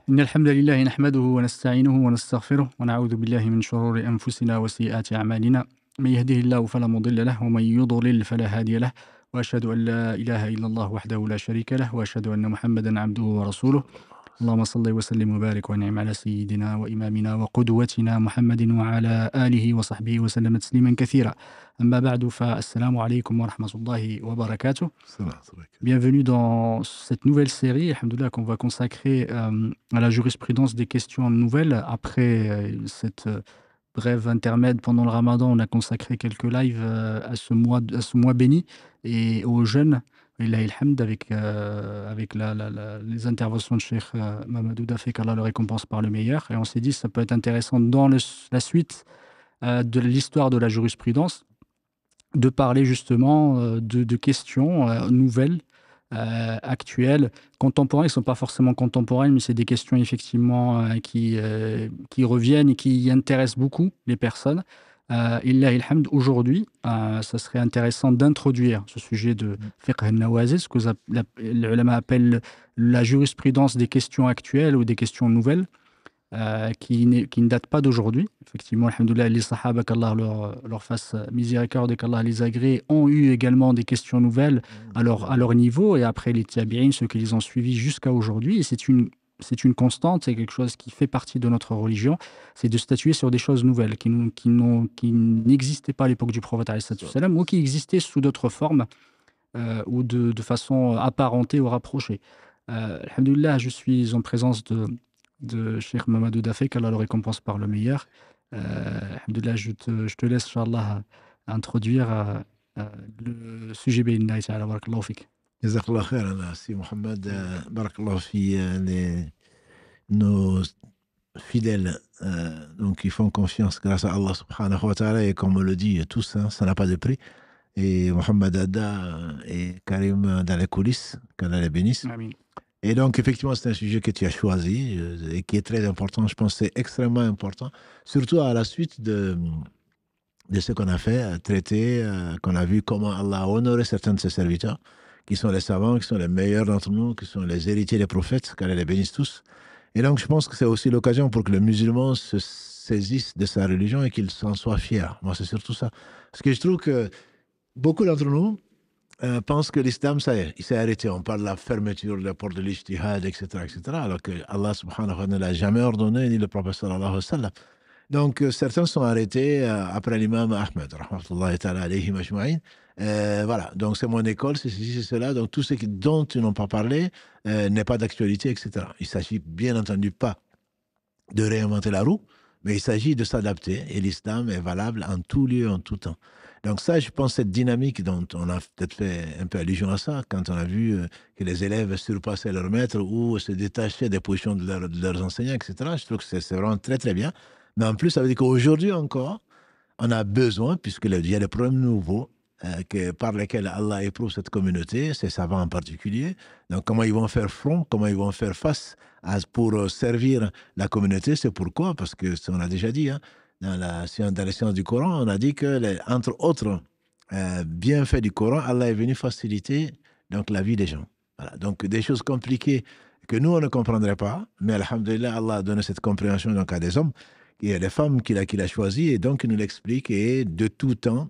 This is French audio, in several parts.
إن الحمد لله نحمده ونستعينه ونستغفره ونعوذ بالله من شرور أنفسنا وسيئات أعمالنا من يهده الله فلا مضل له ومن يضلل فلا هادي له وأشهد أن لا إله إلا الله وحده لا شريك له وأشهد أن محمدا عبده ورسوله صلى الله عليه وسلم. اللهم صل وسلم وبارك وانعم على سيدنا وإمامنا وقدوتنا محمد وعلى آله وصحبه وسلم تسليما كثيرا أما بعد فالسلام عليكم ورحمة الله وبركاته. Bienvenue dans cette nouvelle série, alhamdoulilah, qu'on va consacrer à la jurisprudence des questions nouvelles. Après cette brève intermède pendant le ramadan, on a consacré quelques lives à ce mois béni et aux jeunes, alhamd, avec les interventions de Cheikh Mamadou Dafé, qu'Allah le récompense par le meilleur. Et on s'est dit que ça peut être intéressant dans la suite de l'histoire de la jurisprudence, de parler justement de questions nouvelles, actuelles, contemporaines, qui ne sont pas forcément contemporaines, mais c'est des questions effectivement qui reviennent et qui intéressent beaucoup les personnes. Illah ilhamd, aujourd'hui, ça serait intéressant d'introduire ce sujet de fiqh al-nawazil, ce que les ulama appellent la jurisprudence des questions actuelles ou des questions nouvelles. Qui ne date pas d'aujourd'hui. Effectivement, alhamdoulilah, les sahaba, qu'Allah leur fasse miséricorde et qu'Allah les agrée, ont eu également des questions nouvelles à leur niveau, et après les tabi'in, ceux qui les ont suivis jusqu'à aujourd'hui. Et c'est une constante, c'est quelque chose qui fait partie de notre religion, c'est de statuer sur des choses nouvelles qui n'existaient pas à l'époque du prophète ou qui existaient sous d'autres formes ou de façon apparentée ou rapprochée. Alhamdoulilah, je suis en présence de Cheikh Mamadou Dafé, qu'Allah le récompense par le meilleur. Alhamdoulilah, je te laisse, Inch'Allah, introduire le sujet bi'idhnillahi ta'ala. Barakallahu fik. Jazakallah khairan, si Mohamed, barakallahu fi nos fidèles, donc ils font confiance grâce à Allah subhanahu wa ta'ala, et comme on le dit tous, hein, ça n'a pas de prix. Et Mohamed Adda et Karim dans les coulisses, qu'Allah les bénisse. Amin. Et donc, effectivement, c'est un sujet que tu as choisi et qui est très important. Je pense que c'est extrêmement important, surtout à la suite de ce qu'on a fait, traiter, qu'on a vu comment Allah a honoré certains de ses serviteurs, qui sont les savants, qui sont les meilleurs d'entre nous, qui sont les héritiers des prophètes, qu'Allah les bénisse tous. Et donc, je pense que c'est aussi l'occasion pour que le musulman se saisisse de sa religion et qu'il s'en soit fier. Moi, c'est surtout ça. Parce que je trouve que beaucoup d'entre nous pensent que l'islam, ça y est, il s'est arrêté. On parle de la fermeture de la porte de l'ijtihad, etc., alors que Allah subhanahu wa ta'ala ne l'a jamais ordonné, ni le prophète sallallahu alayhi wa sallam. Donc, certains sont arrêtés après l'imam Ahmed, rahmatullahi ta'ala alayhi majma'in. Voilà, donc c'est mon école, c'est ceci, c'est cela. Donc, tout ce dont ils n'ont pas parlé n'est pas d'actualité, etc. Il s'agit bien entendu pas de réinventer la roue, mais il s'agit de s'adapter. Et l'islam est valable en tout lieu, en tout temps. Donc ça, je pense, cette dynamique dont on a peut-être fait un peu allusion à ça, quand on a vu que les élèves surpassaient leurs maîtres ou se détachaient des positions de leurs enseignants, etc., je trouve que c'est vraiment très, très bien. Mais en plus, ça veut dire qu'aujourd'hui encore, on a besoin, puisqu'il y a des problèmes nouveaux par lesquels Allah éprouve cette communauté, ces savants en particulier. Donc comment ils vont faire front, comment ils vont faire face pour servir la communauté. C'est pourquoi, parce que on a déjà dit, hein, dans les sciences du Coran, on a dit que, entre autres bienfaits du Coran, Allah est venu faciliter donc, la vie des gens. Voilà. Donc, des choses compliquées que nous, on ne comprendrait pas, mais alhamdoulilah, Allah a donné cette compréhension donc, à des hommes et à des femmes qu'il a choisi, et donc il nous l'explique, et de tout temps,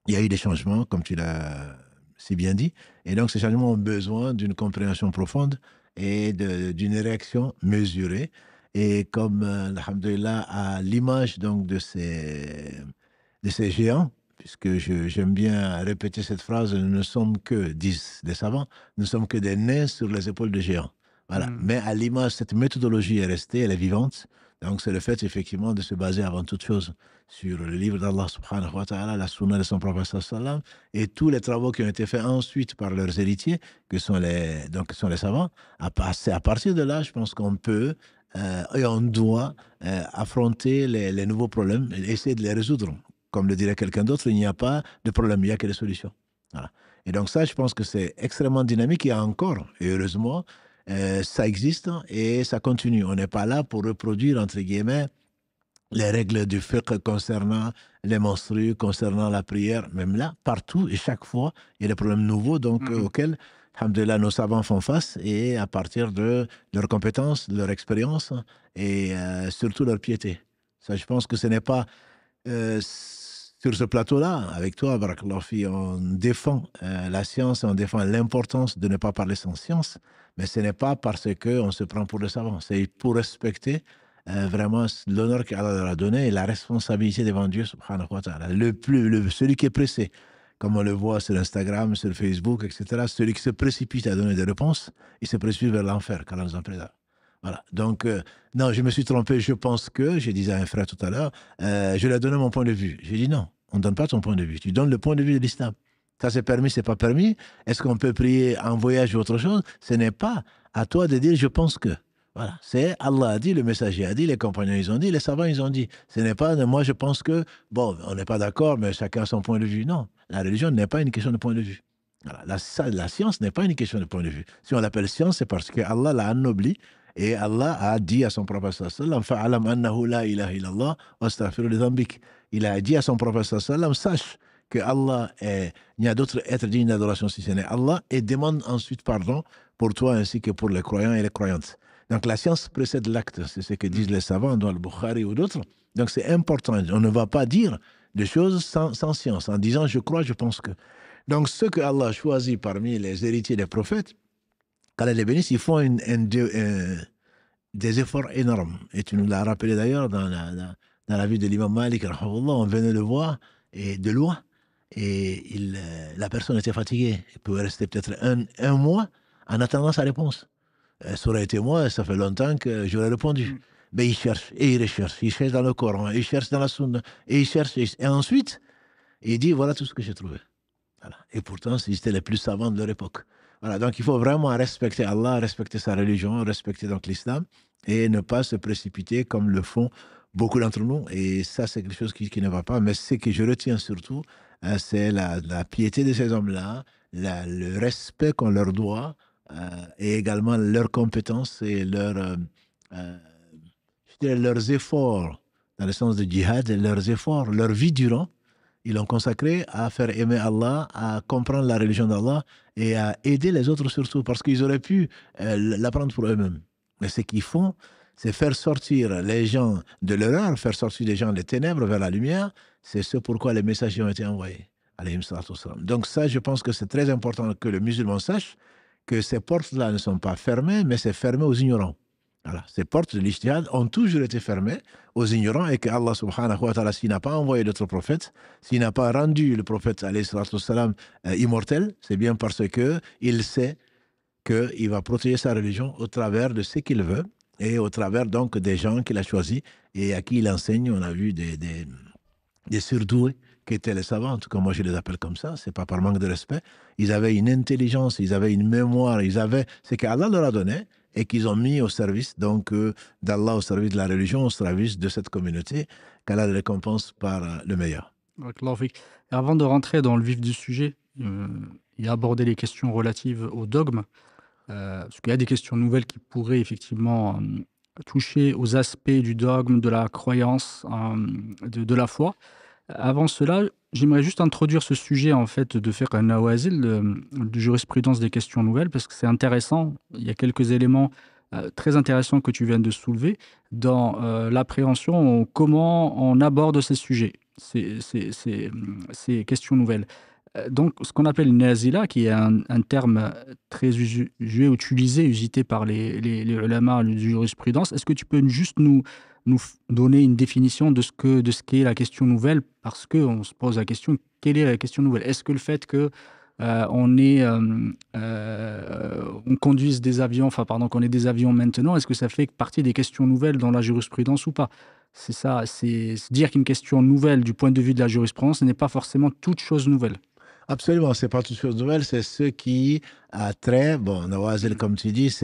il y a eu des changements, comme tu l'as si bien dit, et donc ces changements ont besoin d'une compréhension profonde et d'une réaction mesurée. Et comme, alhamdoulilah, à l'image donc de ces géants, puisque j'aime bien répéter cette phrase, nous ne sommes que, disent les savants, nous ne sommes que des nains sur les épaules de géants. Voilà. Mais à l'image, cette méthodologie est restée, elle est vivante. Donc c'est le fait effectivement de se baser avant toute chose sur le livre d'Allah subhanahu wa ta'ala, la sunna de son prophète sallallahu, et tous les travaux qui ont été faits ensuite par leurs héritiers, que sont les savants. C'est à partir de là, je pense qu'on peut et on doit affronter les nouveaux problèmes et essayer de les résoudre. Comme le dirait quelqu'un d'autre, il n'y a pas de problème, il n'y a que des solutions. Voilà. Et donc ça, je pense que c'est extrêmement dynamique, et encore, et heureusement, ça existe et ça continue. On n'est pas là pour reproduire, entre guillemets, les règles du fiqh concernant les menstrues, concernant la prière. Même là, partout et chaque fois, il y a des problèmes nouveaux donc, auxquels alhamdoulilah, nos savants font face, et à partir de leurs compétences, de leur expérience, et surtout leur piété. Ça, je pense que ce n'est pas sur ce plateau-là, avec toi, Barakallahu fi, on défend la science, on défend l'importance de ne pas parler sans science, mais ce n'est pas parce qu'on se prend pour des savants, c'est pour respecter vraiment l'honneur qu'Allah leur a donné et la responsabilité devant Dieu, subhanahu wa ta'ala. Celui qui est pressé, comme on le voit sur Instagram, sur Facebook, etc., celui qui se précipite à donner des réponses, il se précipite vers l'enfer, qu'Allah nous en préserve. Voilà. Donc, non, je me suis trompé. Je pense que, je disais à un frère tout à l'heure, je lui ai donné mon point de vue. J'ai dit non, on ne donne pas ton point de vue. Tu donnes le point de vue de l'islam. Ça, c'est permis, c'est pas permis. Est-ce qu'on peut prier en voyage ou autre chose? Ce n'est pas à toi de dire je pense que. Voilà. C'est Allah a dit, le messager a dit, les compagnons ils ont dit, les savants ils ont dit. Ce n'est pas moi je pense que, bon, on n'est pas d'accord, mais chacun a son point de vue. Non, la religion n'est pas une question de point de vue. Voilà. La science n'est pas une question de point de vue. Si on l'appelle science, c'est parce que Allah l'a anobli. Et Allah a dit à son prophète sallam, fa'alam annahu la ilaha illallah wa astaghfiru li dhanbik. Il a dit à son prophète sallam, sache que Allah il n'y a d'autre être digne d'adoration si ce n'est Allah, et demande ensuite pardon pour toi ainsi que pour les croyants et les croyantes. Donc la science précède l'acte, c'est ce que disent les savants dans le Bukhari ou d'autres. Donc c'est important, on ne va pas dire des choses sans science, en disant je crois, je pense que. Donc ceux que Allah a choisis parmi les héritiers des prophètes, qu'Allah les bénisse, ils font des efforts énormes. Et tu nous l'as rappelé d'ailleurs dans la vie de l'imam Malik, on venait le voir et de loin, et la personne était fatiguée. Il pouvait rester peut-être un mois en attendant sa réponse. Ça aurait été moi, ça fait longtemps que j'aurais répondu. Mais il cherche, et il recherche, il cherche dans le Coran, il cherche dans la Sunna, et il cherche, et ensuite, il dit, voilà tout ce que j'ai trouvé. Voilà. Et pourtant, c'était les plus savants de leur époque. Voilà, donc il faut vraiment respecter Allah, respecter sa religion, respecter donc l'islam, et ne pas se précipiter comme le font beaucoup d'entre nous. Et ça, c'est quelque chose qui ne va pas. Mais ce que je retiens surtout, c'est la piété de ces hommes-là, le respect qu'on leur doit, et également leurs compétences et leurs efforts, dans le sens de djihad, leurs efforts, leur vie durant, ils l'ont consacré à faire aimer Allah, à comprendre la religion d'Allah et à aider les autres surtout, parce qu'ils auraient pu l'apprendre pour eux-mêmes. Mais ce qu'ils font, c'est faire sortir les gens de l'erreur, faire sortir les gens des ténèbres vers la lumière. C'est ce pourquoi les messagers ont été envoyés. Donc ça, je pense que c'est très important que le musulman sache que ces portes-là ne sont pas fermées, mais c'est fermé aux ignorants. Voilà. Ces portes de l'ijtihad ont toujours été fermées aux ignorants, et que Allah subhanahu wa ta'ala, s'il n'a pas envoyé d'autres prophètes, s'il n'a pas rendu le prophète alayhi salatu wassalam, immortel, c'est bien parce qu'il sait qu'il va protéger sa religion au travers de ce qu'il veut et au travers donc des gens qu'il a choisis et à qui il enseigne. On a vu des surdoués qui étaient les savants, en tout cas moi je les appelle comme ça, c'est pas par manque de respect. Ils avaient une intelligence, ils avaient une mémoire, ils avaient ce qu'Allah leur a donné et qu'ils ont mis au service donc d'Allah, au service de la religion, au service de cette communauté, qu'Allah les récompense par le meilleur. Et avant de rentrer dans le vif du sujet et aborder les questions relatives au dogme, parce qu'il y a des questions nouvelles qui pourraient effectivement toucher aux aspects du dogme, de la croyance, de la foi. Avant cela, j'aimerais juste introduire ce sujet en fait de fiqh an-nawazil, de jurisprudence des questions nouvelles, parce que c'est intéressant. Il y a quelques éléments très intéressants que tu viens de soulever dans l'appréhension, comment on aborde ces sujets, ces questions nouvelles. Donc, ce qu'on appelle nazila, qui est un terme très utilisé, usité par les ulama de jurisprudence, est-ce que tu peux juste nous donner une définition de ce qu'est la question nouvelle, parce qu'on se pose la question, quelle est la question nouvelle? Est-ce que le fait que on conduise des avions, qu'on ait des avions maintenant, est-ce que ça fait partie des questions nouvelles dans la jurisprudence ou pas? C'est ça, c'est dire qu'une question nouvelle du point de vue de la jurisprudence, ce n'est pas forcément toute chose nouvelle. Absolument, c'est pas toute chose nouvelle, c'est ce qui a trait, bon, nawazil comme tu dis,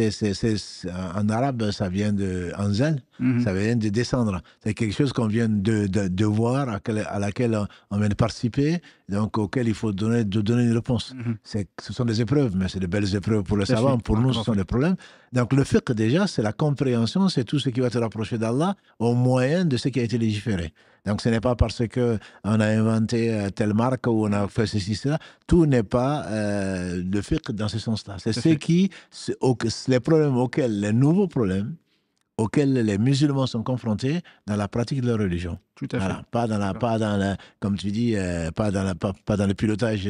en arabe, ça vient de anzal, ça vient de descendre. C'est quelque chose qu'on vient de voir, à laquelle on vient de participer, donc auquel il faut donner une réponse. Ce sont des épreuves, mais c'est de belles épreuves pour les savants, pour nous, ce sont des problèmes. Donc le fiqh, déjà, c'est la compréhension, c'est tout ce qui va te rapprocher d'Allah au moyen de ce qui a été légiféré. Donc ce n'est pas parce qu'on a inventé telle marque ou on a fait ceci, cela. Tout n'est pas le fiqh dans ce sens-là. C'est les problèmes auxquels, les nouveaux problèmes auxquels les musulmans sont confrontés dans la pratique de leur religion. Tout à fait. Voilà, pas dans la, comme tu dis, pas dans le pilotage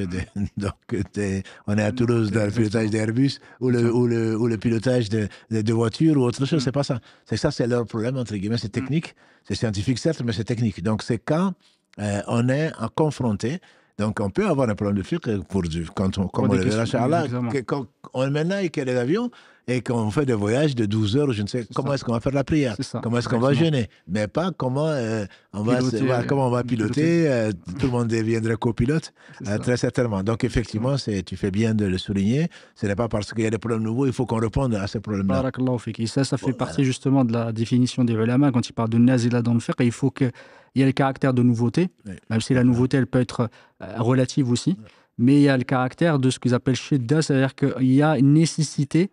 on est à Toulouse dans le pilotage d'Airbus ou le pilotage de voitures ou autre chose, c'est pas ça. C'est leur problème, entre guillemets, c'est technique, c'est scientifique certes, mais c'est technique. Donc c'est quand on est confronté. Donc, on peut avoir un problème de fiqh comme on le verra, Inch'Allah, maintenant, il y a des avions et qu'on fait des voyages de 12 heures, je ne sais comment est-ce qu'on va faire la prière, comment est-ce qu'on va jeûner, mais pas comment on va piloter, tout le monde deviendrait copilote, très certainement. Donc, effectivement, tu fais bien de le souligner, ce n'est pas parce qu'il y a des problèmes nouveaux, il faut qu'on réponde à ces problèmes-là. Barakallahu fik. Et ça fait partie justement de la définition des ulama, quand ils parlent de nazila dans le fiqh, il faut qu'il y ait le caractère de nouveauté, même si la nouveauté, elle peut être relative aussi, mais il y a le caractère de ce qu'ils appellent shidda, c'est-à-dire qu'il y a une nécessité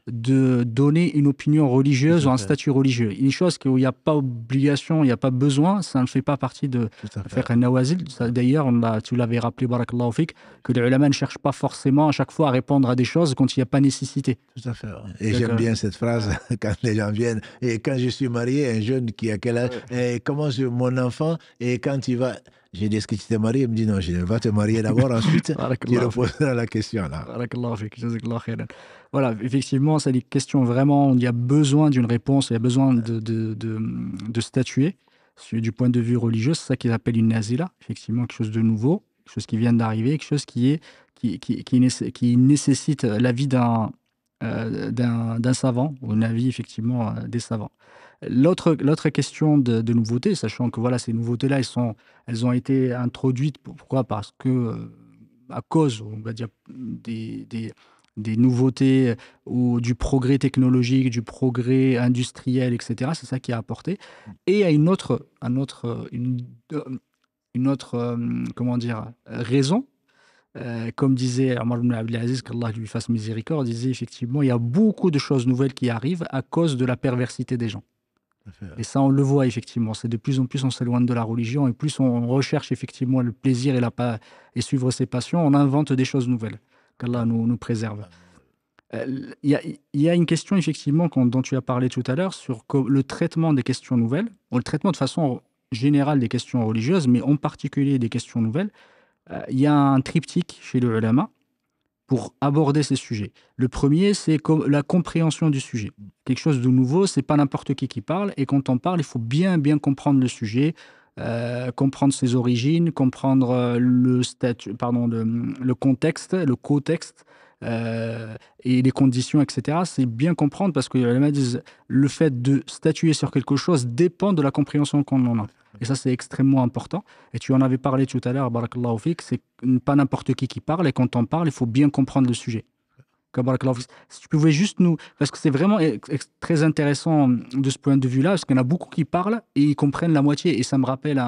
de donner une opinion religieuse ou un statut religieux. Une chose où il n'y a pas obligation, il n'y a pas besoin, ça ne fait pas partie de faire un nawazil. D'ailleurs, tu l'avais rappelé, barakallahu fik, que les ulama ne cherchent pas forcément à chaque fois à répondre à des choses quand il n'y a pas nécessité. Tout à fait. Et j'aime bien cette phrase quand les gens viennent. Et quand je suis marié, un jeune qui a quel âge, et comment mon enfant, et quand il va... J'ai dit, est-ce que tu t'es marié? Il me dit, non, je vais te marier d'abord, ensuite, tu reposeras la question. Là. Voilà, effectivement, c'est des questions vraiment, il y a besoin d'une réponse, il y a besoin de statuer du point de vue religieux. C'est ça qu'ils appellent une nazila, effectivement, quelque chose de nouveau, quelque chose qui vient d'arriver, quelque chose qui nécessite l'avis d'un savant, ou l'avis, effectivement, des savants. L'autre question de nouveauté, sachant que voilà, ces nouveautés-là, elles ont été introduites. Pourquoi? Parce que, à cause, on va dire, des nouveautés ou du progrès technologique, du progrès industriel, etc. C'est ça qui a apporté. Et il y a une autre comment dire, raison. Comme disait Omar ibn Abdelaziz, qu'Allah lui fasse miséricorde, disait effectivement, il y a beaucoup de choses nouvelles qui arrivent à cause de la perversité des gens. Et ça, on le voit effectivement. C'est de plus en plus on s'éloigne de la religion et plus on recherche effectivement le plaisir et suivre ses passions, on invente des choses nouvelles. Qu'Allah nous préserve. Il y a une question effectivement dont tu as parlé tout à l'heure sur le traitement des questions nouvelles, ou le traitement de façon générale des questions religieuses, mais en particulier des questions nouvelles. Il y a un triptyque chez le ulama pour aborder ces sujets. Le premier, c'est la compréhension du sujet. Quelque chose de nouveau, c'est pas n'importe qui parle, et quand on parle, il faut bien comprendre le sujet, comprendre ses origines, comprendre le contexte, le co-texte, et les conditions, etc. C'est bien comprendre, parce que les ulama disent le fait de statuer sur quelque chose dépend de la compréhension qu'on en a. Et ça, c'est extrêmement important. Et tu en avais parlé tout à l'heure, barakallahu fik, c'est pas n'importe qui parle, et quand on parle, il faut bien comprendre le sujet. Si tu pouvais juste parce que c'est vraiment très intéressant de ce point de vue-là, parce qu'il y en a beaucoup qui parlent et ils comprennent la moitié. Et ça me rappelle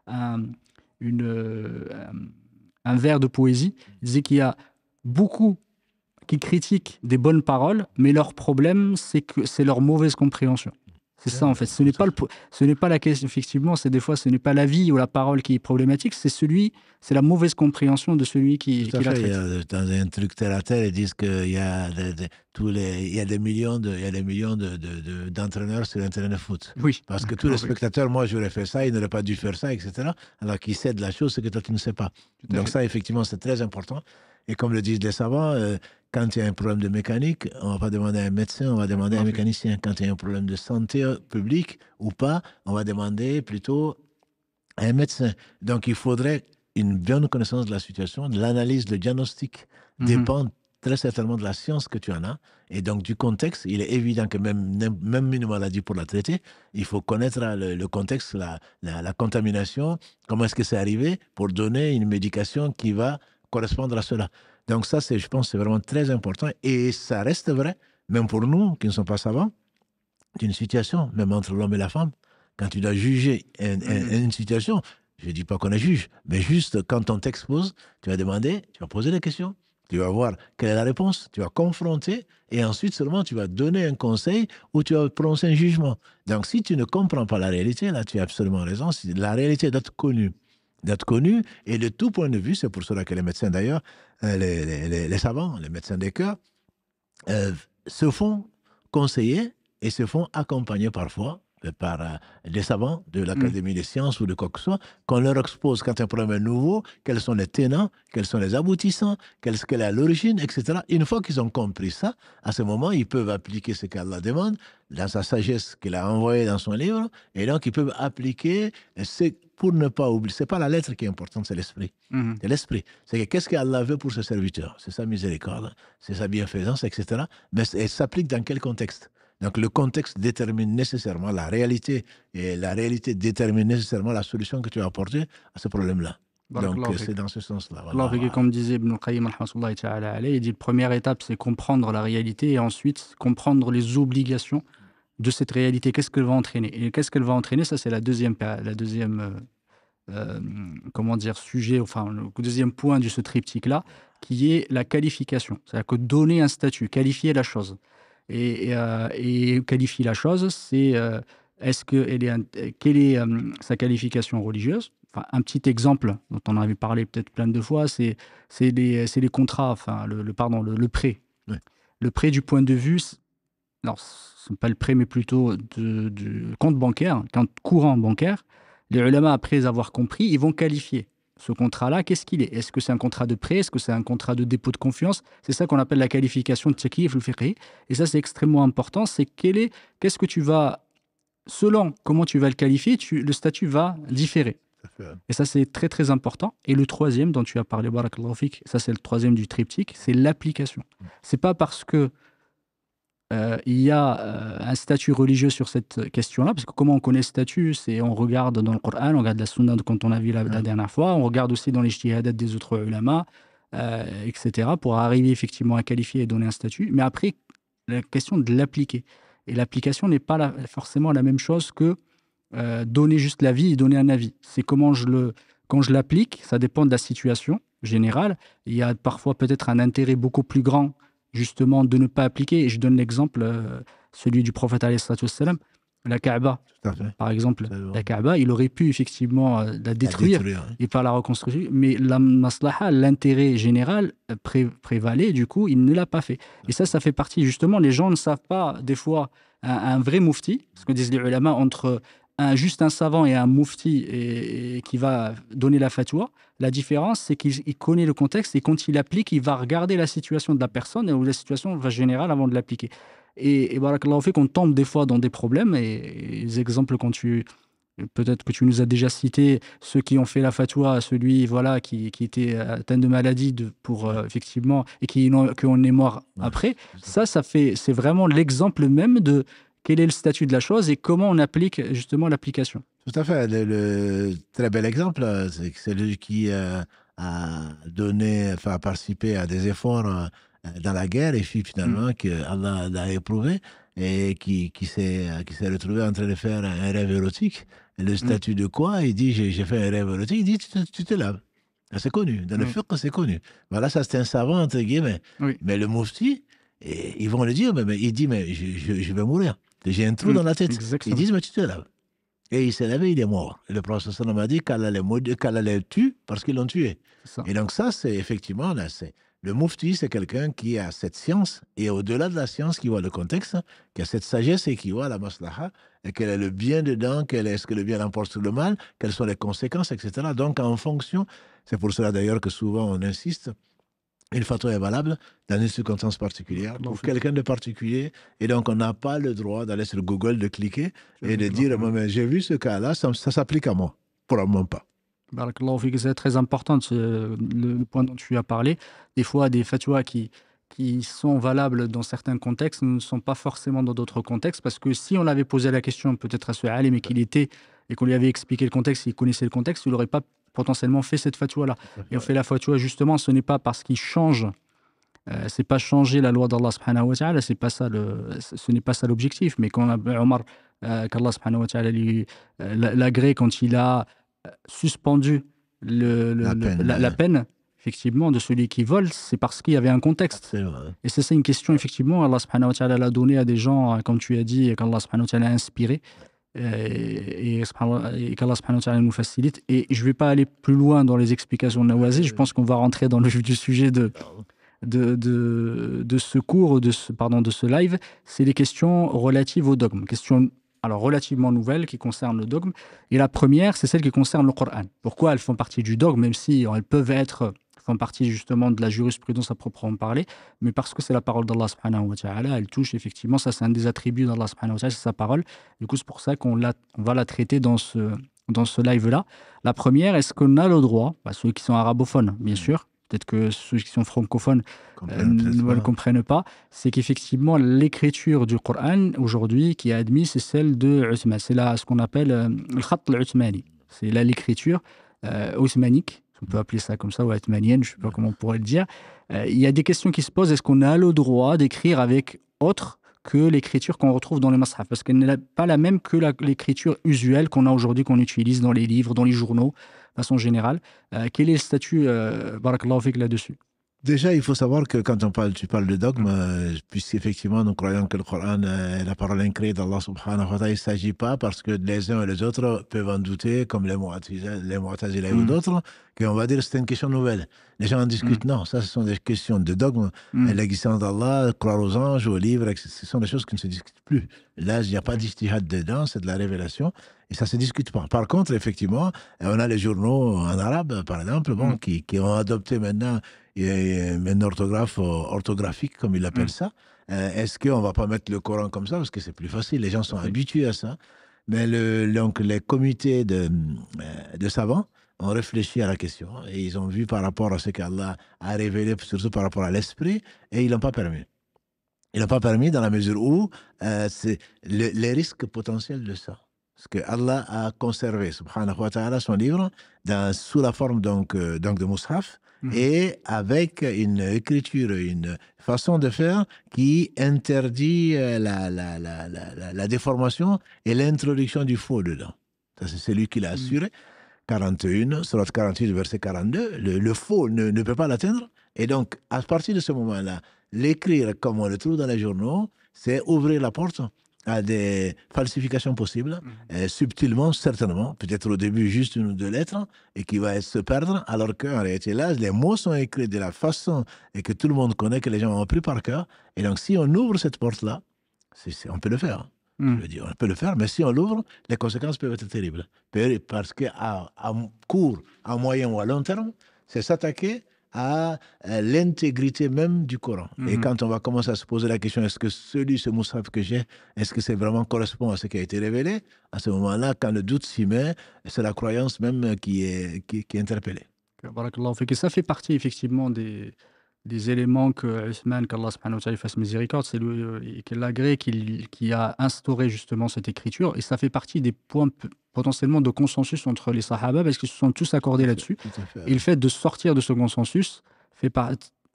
un vers de poésie. Il disait qu'il y a beaucoup qui critiquent des bonnes paroles, mais leur problème, c'est que c'est leur mauvaise compréhension. C'est ça, en fait. Ce n'est pas la question, effectivement, des fois, ce n'est pas la vie ou la parole qui est problématique, c'est la mauvaise compréhension de celui qui la traite. Dans un truc terre à terre, ils disent qu'il y a des millions d'entraîneurs sur un terrain de foot. Oui. Parce que tous les spectateurs, moi, j'aurais fait ça, ils n'auraient pas dû faire ça, etc. Alors qu'ils cèdent la chose, c'est que toi, tu ne sais pas. Donc ça, effectivement, c'est très important. Et comme le disent les savants, quand il y a un problème de mécanique, on ne va pas demander à un médecin, on va demander à un mécanicien. Quand il y a un problème de santé publique ou pas, on va demander plutôt à un médecin. Donc il faudrait une bonne connaissance de la situation, de l'analyse, le diagnostic dépend très certainement de la science que tu en as. Et donc du contexte, il est évident que même une maladie pour la traiter, il faut connaître le contexte, la contamination, comment est-ce que c'est arrivé pour donner une médication qui va correspondre à cela. Donc ça, je pense, c'est vraiment très important. Et ça reste vrai, même pour nous qui ne sommes pas savants, d'une situation, même entre l'homme et la femme. Quand tu dois juger une situation, je ne dis pas qu'on est juge, mais juste quand on t'expose, tu vas demander, tu vas poser des questions, tu vas voir quelle est la réponse, tu vas confronter, et ensuite seulement tu vas donner un conseil ou tu vas prononcer un jugement. Donc si tu ne comprends pas la réalité, là tu as absolument raison, la réalité doit être connue. d'être connu. Et de tout point de vue, c'est pour cela que les médecins d'ailleurs, les savants, les médecins des cœurs, se font conseiller et se font accompagner parfois par des savants de l'Académie des sciences ou de quoi que ce soit, qu'on leur expose quand un problème est nouveau, quels sont les tenants, quels sont les aboutissants, quelle est l'origine, etc. Une fois qu'ils ont compris ça, à ce moment, ils peuvent appliquer ce qu'Allah demande dans sa sagesse qu'il a envoyée dans son livre, et donc ils peuvent appliquer, pour ne pas oublier, c'est pas la lettre qui est importante, c'est l'esprit. C'est l'esprit. C'est que qu'est-ce qu'Allah veut pour ses serviteurs? C'est sa miséricorde, c'est sa bienfaisance, etc. Mais elle s'applique dans quel contexte? Donc le contexte détermine nécessairement la réalité, et la réalité détermine nécessairement la solution que tu as apportée à ce problème-là. Donc c'est dans ce sens-là. Voilà. Comme disait Ibn al-Qayyim, il dit la première étape, c'est comprendre la réalité et ensuite comprendre les obligations de cette réalité. Qu'est-ce qu'elle va entraîner? Et qu'est-ce qu'elle va entraîner? Ça, c'est le deuxième sujet, enfin le deuxième point de ce triptyque-là, qui est la qualification. C'est-à-dire que donner un statut, qualifier la chose. Et qualifier la chose, c'est quelle est sa qualification religieuse. Enfin, un petit exemple dont on avait parlé peut-être plein de fois, c'est les contrats, enfin le prêt. Oui. Le prêt du point de vue, alors ce n'est pas le prêt, mais plutôt du compte bancaire, compte courant bancaire. Les ulama, après avoir compris, ils vont qualifier ce contrat-là, qu'est-ce qu'il est? Est-ce que c'est un contrat de prêt? Est-ce que c'est un contrat de dépôt de confiance? C'est ça qu'on appelle la qualification de takyif al-fiqhi. Et ça, c'est extrêmement important. C'est qu'est-ce que tu vas, selon comment tu vas le qualifier, le statut va différer. Et ça, c'est très, très important. Et le troisième dont tu as parlé, barakallahu fik, ça, c'est le troisième du triptyque, c'est l'application. C'est pas parce que il y a un statut religieux sur cette question-là, parce que comment on connaît le statut, c'est on regarde dans le Coran, on regarde la Sunna quand on a vu la dernière fois, on regarde aussi dans les ijtihadat des autres ulama, etc., pour arriver effectivement à qualifier et donner un statut. Mais après, la question de l'appliquer. Et l'application n'est pas forcément la même chose que donner juste l'avis et donner un avis. C'est quand je l'applique, ça dépend de la situation générale. Il y a parfois peut-être un intérêt beaucoup plus grand justement de ne pas appliquer. Et je donne l'exemple, celui du prophète alayhi salatu wassalam, la Kaaba. Par exemple, la Kaaba, il aurait pu effectivement la détruire et pas la reconstruire, mais la maslaha, l'intérêt général prévalait, du coup, il ne l'a pas fait. Et ça fait partie, justement, les gens ne savent pas, des fois, un vrai moufti, ce que disent les ulama, entre juste un savant et un moufti et qui va donner la fatwa, la différence, c'est qu'il connaît le contexte et quand il applique, il va regarder la situation de la personne ou la situation générale avant de l'appliquer. Et barakallahu fik, on tombe des fois dans des problèmes et les exemples peut-être que tu nous as déjà cité, ceux qui ont fait la fatwa, celui qui était atteint de maladie effectivement et qui en est mort après. C'est vraiment l'exemple même de quel est le statut de la chose et comment on applique justement l'application. Tout à fait. Le très bel exemple, c'est celui qui a participé à des efforts dans la guerre et puis finalement que Allah l'a éprouvé et qui s'est retrouvé en train de faire un rêve érotique. Et le statut de quoi? Il dit j'ai fait un rêve érotique. Il dit tu te laves. C'est connu. Dans le fiqh, c'est connu. Voilà, ça c'est un savant entre guillemets. Mais le mufti, ils vont le dire, mais il dit mais je vais mourir. J'ai un trou dans la tête. Exactement. Ils disent mais tu te laves. Et il s'est lavé, il est mort. Et le prophète sallam a dit qu'Allah les tue parce qu'ils l'ont tué. Et donc ça, c'est effectivement, là, le mufti, c'est quelqu'un qui a cette science, et au-delà de la science, qui voit le contexte, qui a cette sagesse et qui voit la maslaha, et quel est le bien dedans, est-ce que le bien l'emporte sur le mal, quelles sont les conséquences, etc. Donc en fonction, c'est pour cela d'ailleurs que souvent on insiste, une fatwa est valable dans une circonstance particulière, pour quelqu'un de particulier, et donc on n'a pas le droit d'aller sur Google, de cliquer, et de dire, mais j'ai vu ce cas-là, ça s'applique à moi, probablement pas. Barakallahu fik, c'est très important le point dont tu as parlé. Des fois, des fatwas qui sont valables dans certains contextes ne sont pas forcément dans d'autres contextes, parce que si on avait posé la question peut-être à ce alim et qu'on lui avait expliqué le contexte, il connaissait le contexte, il n'aurait pas potentiellement fait cette fatwa-là. Et on fait la fatwa justement, ce n'est pas parce qu'il change, c'est pas changer la loi d'Allah subhanahu wa ta'ala, ce n'est pas ça l'objectif. Mais quand Omar, qu'Allah subhanahu wa ta'ala l'agrée quand il a suspendu la peine, effectivement, de celui qui vole, c'est parce qu'il y avait un contexte. Et c'est ça une question, effectivement, Allah subhanahu wa ta'ala l'a donné à des gens, comme tu as dit, et qu'Allah subhanahu wa ta'ala a inspiré. et qu'Allah subhanahu wa ta'ala nous facilite. Et je ne vais pas aller plus loin dans les explications de Nawazi, je pense qu'on va rentrer dans le vif du sujet de ce cours, de ce live. C'est les questions relatives au dogme. Questions alors relativement nouvelles qui concernent le dogme. Et la première, c'est celle qui concerne le Coran. Pourquoi elles font partie du dogme, même si elles font partie justement de la jurisprudence à proprement parler, mais parce que c'est la parole d'Allah subhanahu wa ta'ala, elle touche effectivement, ça c'est un des attributs d'Allah subhanahu wa ta'ala, c'est sa parole. Du coup, c'est pour ça qu'on va la traiter dans ce live-là. La première, est-ce qu'on a le droit, ceux qui sont arabophones, bien sûr, peut-être que ceux qui sont francophones ne le comprennent pas, c'est qu'effectivement, l'écriture du Coran, aujourd'hui, qui est admise, c'est celle de Uthman. C'est là ce qu'on appelle le khat al-Uthmani. C'est là l'écriture othmanique, on peut appeler ça comme ça, ou uthmanienne, je ne sais pas comment on pourrait le dire. Il y a des questions qui se posent. Est-ce qu'on a le droit d'écrire avec autre que l'écriture qu'on retrouve dans les mashaf? Parce qu'elle n'est pas la même que l'écriture usuelle qu'on a aujourd'hui, qu'on utilise dans les livres, dans les journaux, de façon générale. Quel est le statut, barakallahu fik, là-dessus? Déjà, il faut savoir que quand tu parles de dogme, puisqu'effectivement nous croyons que le Coran est la parole incréée d'Allah subhanahu wa ta'ala, il ne s'agit pas parce que les uns et les autres peuvent en douter, comme les Mu'tazila ou d'autres, qu'on va dire que c'est une question nouvelle. Les gens en discutent. Non, ça, ce sont des questions de dogme. L'existence d'Allah, croire aux anges, aux livres, ce sont des choses qui ne se discutent plus. Là, il n'y a pas d'ijtihad dedans, c'est de la révélation. Et ça ne se discute pas. Par contre, effectivement, on a les journaux en arabe, par exemple, qui ont adopté maintenant une orthographe orthographique, comme ils l'appellent ça. Est-ce qu'on ne va pas mettre le Coran comme ça? Parce que c'est plus facile, les gens sont habitués à ça. Mais donc, les comités de savants ont réfléchi à la question et ils ont vu par rapport à ce qu'Allah a révélé, surtout par rapport à l'esprit, et ils ne l'ont pas permis. Ils n'ont pas permis dans la mesure où c'est les risques potentiels de ça. Parce que Allah a conservé, subhanahu wa ta'ala, son livre sous la forme donc de mushaf, et avec une écriture, une façon de faire qui interdit la déformation et l'introduction du faux dedans. Ça, c'est lui qui l'a assuré. 41, surat 48, verset 42, le faux ne peut pas l'atteindre. Et donc, à partir de ce moment-là, l'écrire comme on le trouve dans les journaux, c'est ouvrir la porte à des falsifications possibles, subtilement, certainement, peut-être au début juste une ou deux lettres, et qui va se perdre, alors qu'en réalité là, les mots sont écrits de la façon et que tout le monde connaît, que les gens ont appris par cœur. Et donc, si on ouvre cette porte-là, on peut le faire. Je veux dire, on peut le faire, mais si on l'ouvre, les conséquences peuvent être terribles. Parce qu'à court, à moyen ou à long terme, c'est s'attaquer à l'intégrité même du Coran. Et quand on va commencer à se poser la question, est-ce que ce mushaf que j'ai, est-ce que c'est vraiment correspond à ce qui a été révélé? À ce moment-là, quand le doute s'y met, c'est la croyance même qui est interpellée. Barakallahu fik. Et ça fait partie effectivement des éléments que Uthman, qu'Allah subhanahu wa ta'ala fasse miséricorde, c'est qu'il a agréé, qui a instauré justement cette écriture, et ça fait partie des points potentiellement de consensus entre les sahaba, parce qu'ils se sont tous accordés là-dessus. Et le fait de sortir de ce consensus,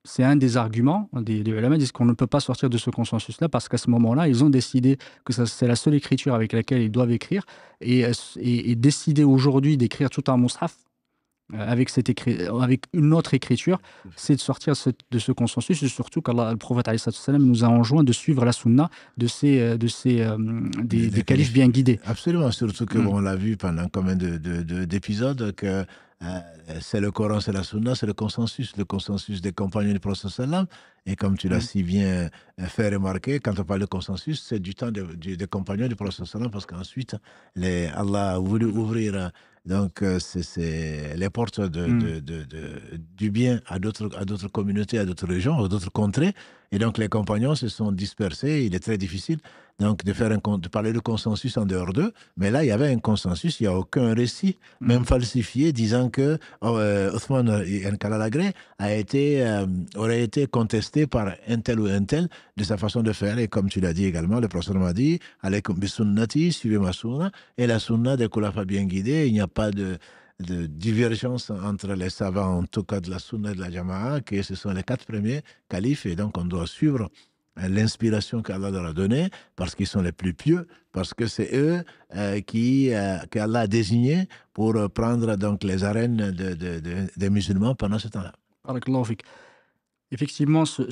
c'est un des arguments, les ulama disent qu'on ne peut pas sortir de ce consensus-là, parce qu'à ce moment-là, ils ont décidé que c'est la seule écriture avec laquelle ils doivent écrire, et décider aujourd'hui d'écrire tout un mushaf, avec une autre écriture, c'est de sortir de ce consensus, et surtout que le prophète nous a enjoint de suivre la sunna des califes bien guidés. Absolument, surtout que on l'a vu pendant combien d'épisodes que c'est le Coran, c'est la sunna, c'est le consensus des compagnons du prophète sallam. Et comme tu l'as si bien fait remarquer, quand on parle de consensus, c'est du temps des compagnons du prophète sallam, parce qu'ensuite Allah a voulu ouvrir donc c'est les portes du bien à d'autres communautés, à d'autres régions, à d'autres contrées. Et donc les compagnons se sont dispersés. Il est très difficile donc de parler de consensus en dehors d'eux. Mais là, il y avait un consensus. Il n'y a aucun récit, même falsifié, disant que Othman al-Khalalagré aurait été contesté par un tel ou un tel de sa façon de faire. Et comme tu l'as dit également, le prophète m'a dit « Alaykum bi sunnati, suivez ma sunna » et la sunna des khulafa bien guidés. Il n'y a pas de divergence entre les savants, en tout cas de la sunna et de la jama'a, que ce sont les 4 premiers califes, et donc on doit suivre l'inspiration qu'Allah leur a donnée, parce qu'ils sont les plus pieux, parce que c'est eux qu'Allah a désignés pour prendre donc les arènes des musulmans pendant ce temps-là. Effectivement, je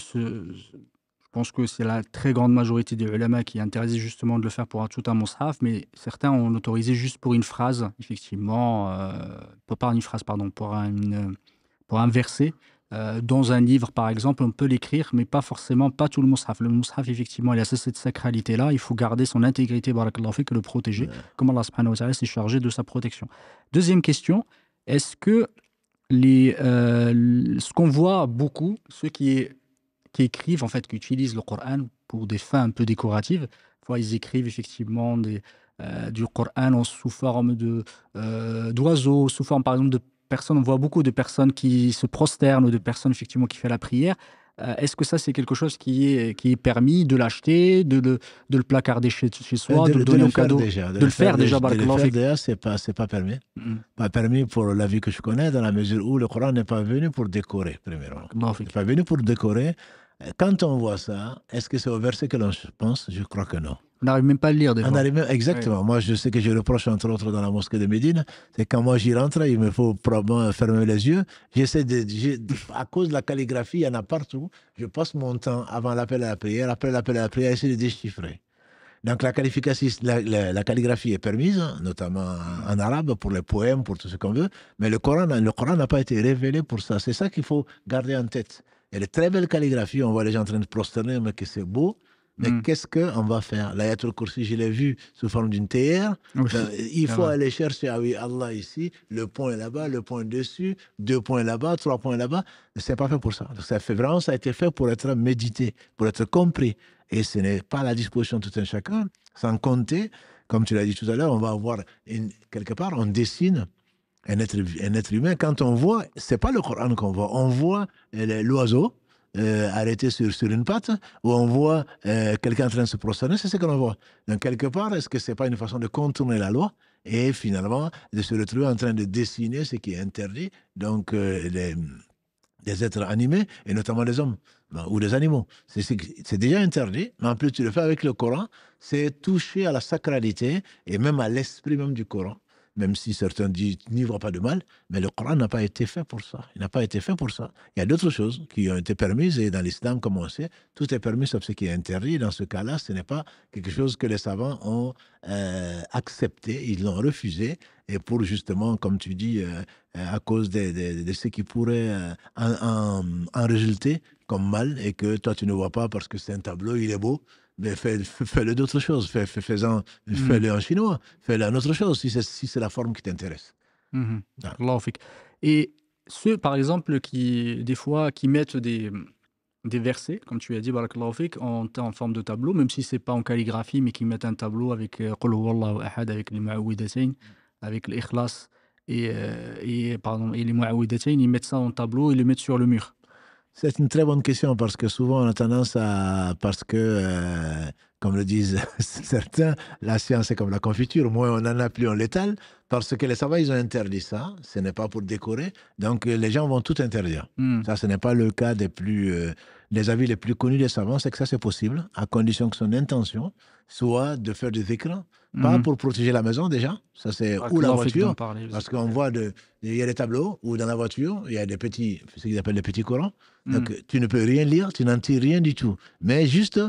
pense que c'est la très grande majorité des ulama qui interdisent justement de le faire pour tout un mushaf, mais certains ont autorisé juste pour une phrase, effectivement, pas une phrase, pardon, pour un verset. Dans un livre, par exemple, on peut l'écrire, mais pas forcément, pas tout le mushaf. Le mushaf, effectivement, il a cette sacralité-là. Il faut garder son intégrité, barakallahu fik, et le protéger, comme Allah subhanahu wa ta'ala s'est chargé de sa protection. Deuxième question, est-ce que ce qu'on voit beaucoup, ceux qui écrivent, en fait, qui utilisent le Coran pour des fins un peu décoratives, fois ils écrivent effectivement du Coran sous forme d'oiseaux, sous forme, par exemple, de personnes. On voit beaucoup de personnes qui se prosternent ou de personnes, effectivement, qui font la prière. Est-ce que ça, c'est quelque chose qui est permis de l'acheter, de le placarder chez soi, de le donner en cadeau? Déjà, De le faire déjà, de le barakallahu faire fik. déjà, c'est pas permis. Pas permis pour la vie que je connais, dans la mesure où le Coran n'est pas venu pour décorer, premièrement. Barakallahu Il fik. n'est pas venu pour décorer. Quand on voit ça, est-ce que c'est au verset que l'on pense? Je crois que non. On n'arrive même pas à le lire, des On fois. arrive même, exactement. Moi, je sais que je reproche, entre autres, dans la mosquée de Médine, c'est quand moi j'y rentre, il me faut probablement fermer les yeux. À cause de la calligraphie, il y en a partout. Je passe mon temps avant l'appel à la prière, après l'appel à la prière, à essayer de déchiffrer. Donc la calligraphie est permise, notamment en arabe, pour les poèmes, pour tout ce qu'on veut, mais le Coran n'a pas été révélé pour ça. C'est ça qu'il faut garder en tête. Il y a de très belles calligraphies, on voit les gens en train de prosterner, mais que c'est beau. Mais qu'est-ce qu'on va faire? L'Ayatul Kursi, je l'ai vu sous forme d'une théière. Oui, Il faut aller chercher, ah oui, Allah ici, le point là-bas, le point dessus, 2 points là-bas, 3 points là-bas. C'est pas fait pour ça. Ça a été fait pour être médité, pour être compris. Et ce n'est pas à la disposition de tout un chacun, sans compter, comme tu l'as dit tout à l'heure, on va avoir, quelque part, on dessine un être humain. Quand on voit, c'est pas le Coran qu'on voit, on voit l'oiseau arrêté sur une patte, ou on voit quelqu'un en train de se prosterner, c'est ce que l'on voit. Donc, quelque part, est-ce que c'est pas une façon de contourner la loi et finalement de se retrouver en train de dessiner ce qui est interdit, donc des êtres animés, et notamment des hommes ou des animaux. C'est déjà interdit, mais en plus tu le fais avec le Coran, c'est toucher à la sacralité et même à l'esprit même du Coran. Même si certains disent n'y voient pas de mal, mais le Coran n'a pas été fait pour ça. Il n'a pas été fait pour ça. Il y a d'autres choses qui ont été permises, et dans l'islam, comme on sait, tout est permis sauf ce qui est interdit. Dans ce cas-là, ce n'est pas quelque chose que les savants ont accepté, ils l'ont refusé, et pour justement, comme tu dis, à cause de ce qui pourrait en résulter comme mal, et que toi tu ne vois pas parce que c'est un tableau, il est beau. Mais fais-le d'autres choses. Fais-le en chinois. Fais-le en autre chose, si c'est la forme qui t'intéresse. Ah. Allahu fik. Et ceux, par exemple, des fois, qui mettent des versets, comme tu as dit, barakallahu fik, en forme de tableau, même si c'est pas en calligraphie, mais qui mettent un tableau avec Qul huwallahu ahad, avec les mu'awwidatayn, avec l'ikhlas et les mu'awwidatayn, ils mettent ça en tableau et le mettent sur le mur. C'est une très bonne question, parce que souvent on a tendance parce que, comme le disent certains, la science est comme la confiture, moins on en a, plus on l'étale, parce que les savants, ils ont interdit ça, ce n'est pas pour décorer, donc les gens vont tout interdire. Ça, ce n'est pas le cas des avis les plus connus des savants, c'est que ça c'est possible, à condition que son intention soit de faire du dhikr, pas pour protéger la maison déjà, ça c'est, ou la voiture, parce qu'on voit, il y a des tableaux où dans la voiture, il y a ce qu'ils appellent les petits Corans, donc tu ne peux rien lire, tu n'en tires rien du tout, mais juste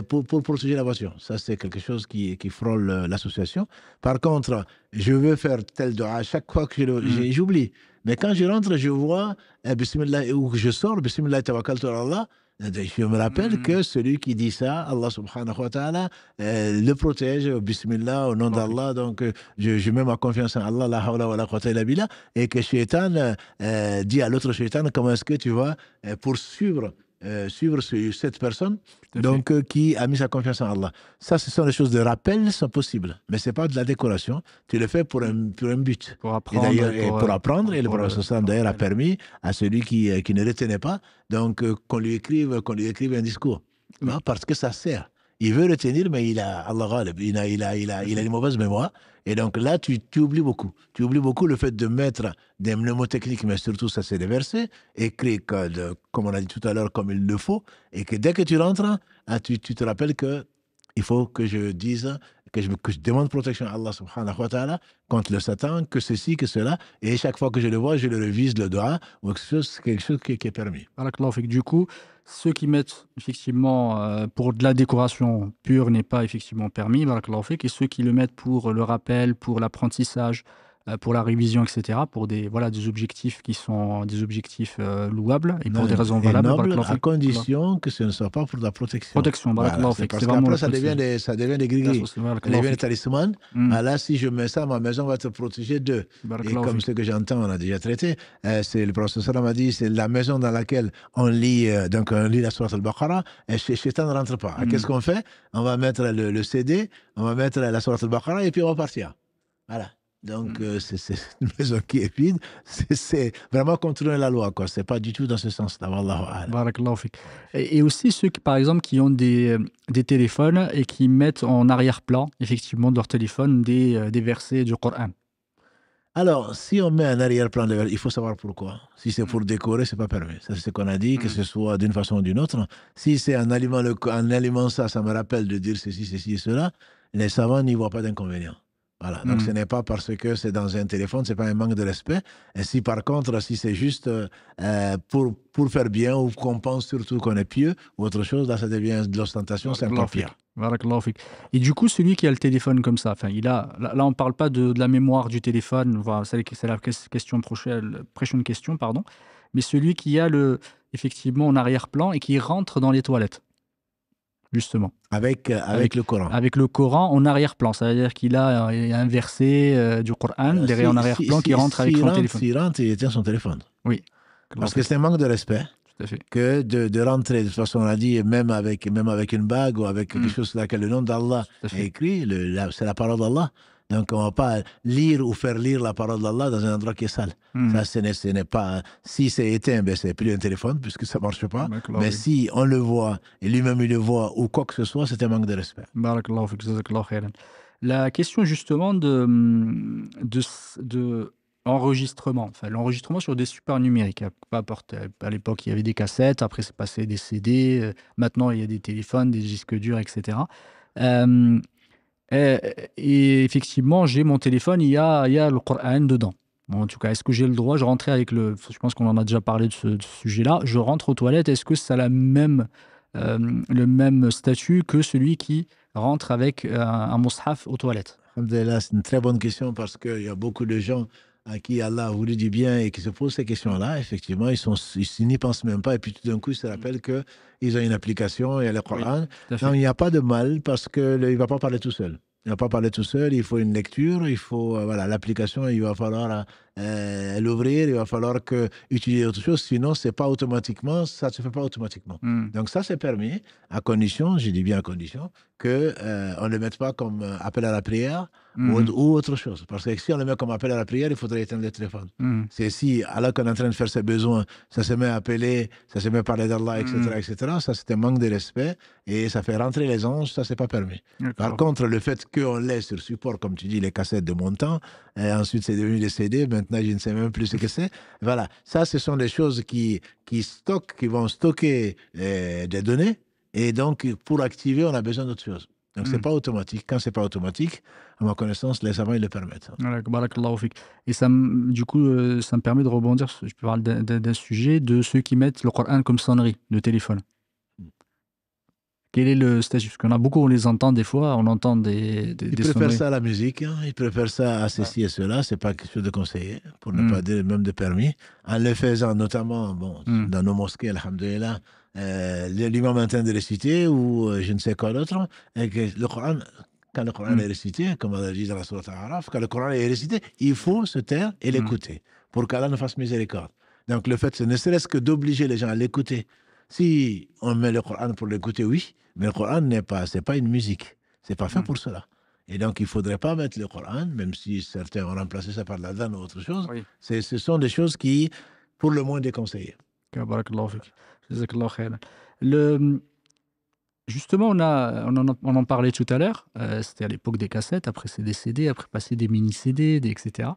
pour protéger la voiture. Ça c'est quelque chose qui frôle l'association. Par contre, je veux faire tel dua, à chaque fois que j'oublie. Mais quand je rentre, je vois Bismillah, ou que je sors, Bismillah tawakkaltu ala Allah. Je me rappelle que celui qui dit ça, Allah subhanahu wa ta'ala, le protège, Bismillah, au nom d'Allah. Donc, je mets ma confiance en Allah, la hawla wa la quwwata illa billah, et que Shaitan dit à l'autre Shaitan, comment est-ce que tu vas poursuivre cette personne donc qui a mis sa confiance en Allah. Ça, ce sont des choses de rappel, sont possibles, mais c'est pas de la décoration. Tu le fais pour un but. Pour apprendre. Pour apprendre, et le prophète d'ailleurs a permis à celui qui ne retenait pas, donc qu'on lui écrive un discours, non, parce que ça sert. Il veut retenir, mais il a une mauvaise mémoire. Et donc là, tu oublies beaucoup. Tu oublies beaucoup le fait de mettre des mnémotechniques, mais surtout, ça, c'est des versets, écrits, comme on a dit tout à l'heure, comme il le faut. Et que dès que tu rentres, tu te rappelles qu'il faut que je dise, que je demande protection à Allah subhanahu wa ta'ala contre le Satan, que ceci, que cela. Et chaque fois que je le vois, je le révise, le doigt, ou quelque chose qui est permis. Barakallahu fik. Du coup, ceux qui mettent effectivement pour de la décoration pure n'est pas effectivement permis, barakallahu fik, et ceux qui le mettent pour le rappel, pour l'apprentissage, pour la révision, etc., pour des, voilà, des objectifs qui sont des objectifs louables et pour des raisons Et valables, noble, barakallahu à fik. condition que ce ne soit pas pour de la protection. Protection, Voilà, barakallahu c'est fik. parce C'est vraiment qu'après, le ça truc. devient des gris-gris. Ça Barakallahu devient des fik. talismans. Là, si je mets ça, ma maison va être protégée d'eux. Et Barakallahu comme fik. ce que j'entends, on a déjà traité, c'est le professeur m'a dit, c'est la maison dans laquelle on lit, donc on lit la sourate al-Baqarah, et Shaitan ne rentre pas. Qu'est-ce qu'on fait? On va mettre le CD, on va mettre la sourate al-Baqarah, et puis on va partir. Voilà. Donc, c'est une maison qui est vide. C'est vraiment contrôler la loi, quoi. C'est pas du tout dans ce sens-là. Wallahu a'lam. Barakallahu fik. Et aussi ceux qui, par exemple, qui ont des téléphones et qui mettent en arrière-plan, effectivement, de leur téléphone des versets du Coran. Alors, si on met un arrière-plan, il faut savoir pourquoi. Si c'est pour décorer, c'est pas permis. Ça, c'est ce qu'on a dit, que ce soit d'une façon ou d'une autre. Si c'est en allumant ça, ça me rappelle de dire ceci et cela, les savants n'y voient pas d'inconvénient. Voilà. Donc, ce n'est pas parce que c'est dans un téléphone, c'est pas un manque de respect. Et si par contre, si c'est juste pour faire bien ou qu'on pense surtout qu'on est pieux ou autre chose, là, ça devient de l'ostentation, c'est encore pire. Barakallahu fik. Et du coup, celui qui a le téléphone comme ça, enfin, là, on ne parle pas de la mémoire du téléphone, voilà, c'est la question prochaine question, pardon, mais celui qui a effectivement en arrière-plan et qui rentre dans les toilettes. Justement. Avec le Coran. Avec le Coran en arrière-plan. C'est-à-dire qu'il a un verset du Coran derrière en arrière-plan qui rentre avec son téléphone. S'il rentre, il éteint son téléphone. Oui. Parce que c'est un manque de respect. Tout à fait. Que de rentrer, de toute façon, on a dit, même avec une bague ou avec quelque chose sur laquelle le nom d'Allah est écrit, c'est la parole d'Allah. Donc, on ne va pas lire ou faire lire la parole d'Allah dans un endroit qui est sale. Ça, ce n'est pas... Si c'est éteint, ben, c'est plus un téléphone, puisque ça ne marche pas. Mais si on le voit, et lui-même il le voit, ou quoi que ce soit, c'est un manque de respect. Barakallahu fik, jazakallahu khairan. La question, justement, de enregistrement, enfin l'enregistrement sur des supports numériques. À l'époque, il y avait des cassettes, après c'est passé des CD, maintenant il y a des téléphones, des disques durs, etc. Et effectivement, j'ai mon téléphone, il y a le Coran dedans. Bon, en tout cas, est-ce que j'ai le droit, je rentrais avec je pense qu'on en a déjà parlé de ce sujet-là, je rentre aux toilettes, est-ce que ça a le même statut que celui qui rentre avec un mushaf aux toilettes? Alhamdulillah, c'est une très bonne question parce qu'il y a beaucoup de gens à qui Allah a voulu du bien et qui se posent ces questions-là. Effectivement, ils n'y pensent même pas et puis tout d'un coup, ils se rappellent qu'ils ont une application, il y a le Coran. Non, il n'y a pas de mal parce qu'il ne va pas parler tout seul. Il ne va pas parler tout seul, il faut une lecture, il faut, voilà, l'application, il va falloir l'ouvrir, il va falloir utiliser autre chose, sinon c'est pas automatiquement, ça ne se fait pas automatiquement. Donc ça, c'est permis, à condition, je dis bien à condition, qu'on ne le mette pas comme appel à la prière ou autre chose. Parce que si on le met comme appel à la prière, il faudrait éteindre le téléphone. C'est si, alors qu'on est en train de faire ses besoins, ça se met à appeler, ça se met à parler d'Allah, etc., ça c'est un manque de respect et ça fait rentrer les anges, ça c'est pas permis. Par contre, le fait qu'on l'ait sur support, comme tu dis, les cassettes de mon temps, et ensuite c'est devenu des CD, maintenant je ne sais même plus ce que c'est. Voilà, ça ce sont des choses qui vont stocker des données et donc pour activer on a besoin d'autre chose. Donc c'est pas automatique. Quand c'est pas automatique, à ma connaissance, les savants ils le permettent. Barakallahu fik. Et ça, du coup, ça me permet de rebondir, je peux parler d'un sujet de ceux qui mettent le Coran comme sonnerie de téléphone. Quel est le statut? Parce qu'on a beaucoup, on les entend des fois, on entend des Ils préfèrent ça à la musique, hein. Ils préfèrent ça à ceci et cela. C'est pas quelque chose de conseillé, pour ne pas dire même de permis. En le faisant, notamment, dans nos mosquées, alhamdulillah, l'imam est en train de réciter ou je ne sais quoi d'autre, et que le Coran, quand le Coran est récité, comme on a dit dans la sourate Al-Araf, quand le Coran est récité, il faut se taire et l'écouter pour qu'Allah nous fasse miséricorde. Donc le fait, ne serait-ce que d'obliger les gens à l'écouter. Si on met le Coran pour l'écouter, oui, mais le Coran c'est pas une musique. C'est pas fait pour cela. Et donc, il ne faudrait pas mettre le Coran, même si certains ont remplacé ça par l'adhan ou autre chose. Oui. Ce sont des choses qui, pour le moins, déconseillées. Barakallahu fik. Jazakallahu khairan. Justement, on en parlait tout à l'heure, c'était à l'époque des cassettes, après c'est des CD, après passer des mini-CD, etc.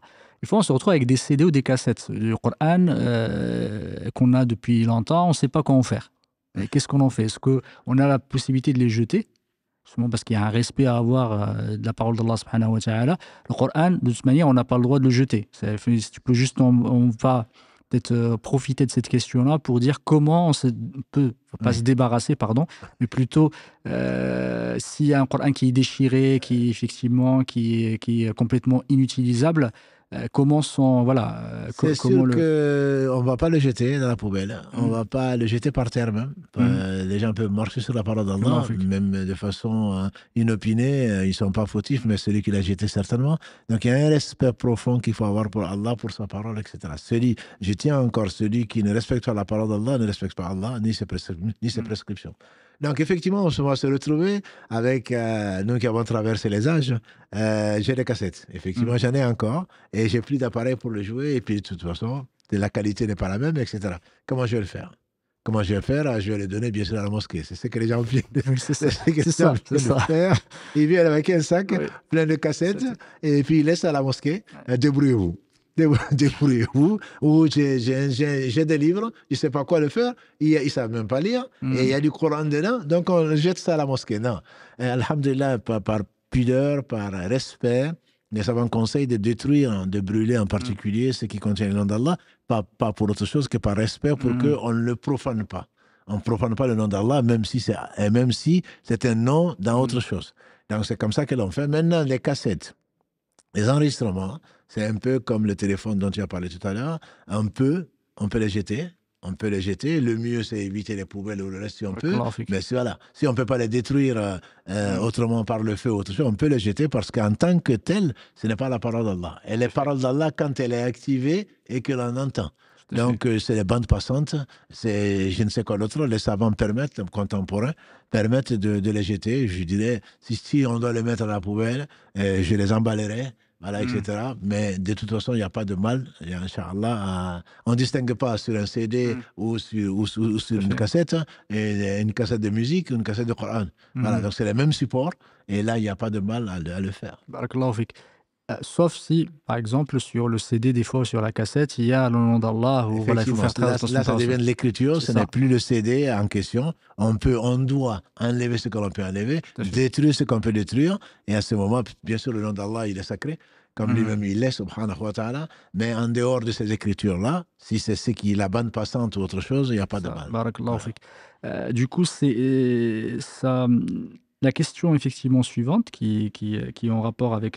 Des fois, on se retrouve avec des CD ou des cassettes. Le Coran qu'on a depuis longtemps, on ne sait pas quoi en faire. Qu'est-ce qu'on en fait? Est-ce qu'on a la possibilité de les jeter? Justement parce qu'il y a un respect à avoir de la parole d'Allah subhanahu wa ta'ala. Le Coran, de toute manière, on n'a pas le droit de le jeter. Tu peux juste, on va peut-être profiter de cette question-là pour dire comment on peut, pas se débarrasser, pardon, mais plutôt s'il y a un Coran qui est déchiré, qui est complètement inutilisable, comment voilà, C'est comment sûr que on va pas le jeter dans la poubelle. On va pas le jeter par terre même. Les gens peuvent marcher sur la parole d'Allah, même de façon inopinée. Ils sont pas fautifs, mais celui qui l'a jeté certainement. Donc il y a un respect profond qu'il faut avoir pour Allah, pour sa parole, etc. Je tiens encore, celui qui ne respecte pas la parole d'Allah ne respecte pas Allah ni ses prescriptions. Donc effectivement, on va se retrouver avec nous qui avons traversé les âges. J'ai des cassettes. Effectivement, j'en ai encore et j'ai plus d'appareil pour le jouer. Et puis de toute façon, la qualité n'est pas la même, etc. Comment je vais le faire? Comment je vais le faire? Je vais les donner bien sûr à la mosquée. C'est ce que les gens viennent de faire. Ils viennent avec un sac plein de cassettes et puis ils laissent à la mosquée. Débrouillez-vous. Débrouillez-vous. Ou j'ai des livres, je ne sais pas quoi le faire, ils ne savent même pas lire, et il y a du Coran dedans, donc on jette ça à la mosquée. Non. Alhamdulillah, par pudeur, par respect, les savants conseillent de détruire, de brûler en particulier ce qui contient le nom d'Allah, pas pour autre chose que par respect, pour qu'on ne le profane pas. On ne profane pas le nom d'Allah, même si c'est un nom dans autre chose. Donc c'est comme ça que l'on fait. Maintenant, les cassettes, les enregistrements, c'est un peu comme le téléphone dont tu as parlé tout à l'heure. On peut les jeter. On peut les jeter. Le mieux, c'est éviter les poubelles ou le reste si on peut. Mais voilà, si on ne peut pas les détruire autrement par le feu ou autre chose, on peut les jeter parce qu'en tant que tel, ce n'est pas la parole d'Allah. Et la parole d'Allah, quand elle est activée et que l'on entend. Donc, c'est les bandes passantes, c'est je ne sais quoi d'autre. Les savants contemporains permettent de les jeter. Je dirais, si on doit les mettre à la poubelle, je les emballerai. Voilà, etc. Mais de toute façon, il n'y a pas de mal. Inch'Allah, on ne distingue pas sur un CD ou sur une cassette, une cassette de musique ou une cassette de Coran. Voilà, donc c'est les mêmes supports. Et là, il n'y a pas de mal à le faire. Barakallahu fik. Sauf si, par exemple, sur le CD, des fois, sur la cassette, il y a le nom d'Allah. Voilà, il faut faire très attention. Là, ça devient de l'écriture, ce n'est plus le CD en question. On doit enlever ce que l'on peut enlever, détruire ce qu'on peut détruire. Et à ce moment, bien sûr, le nom d'Allah, il est sacré, comme lui-même il est, subhanahu wa ta'ala. Mais en dehors de ces écritures-là, si c'est ce qui est la bande passante ou autre chose, il n'y a pas de mal. Barakallahu fik. Du coup, c'est ça. La question, effectivement, suivante, qui est en rapport avec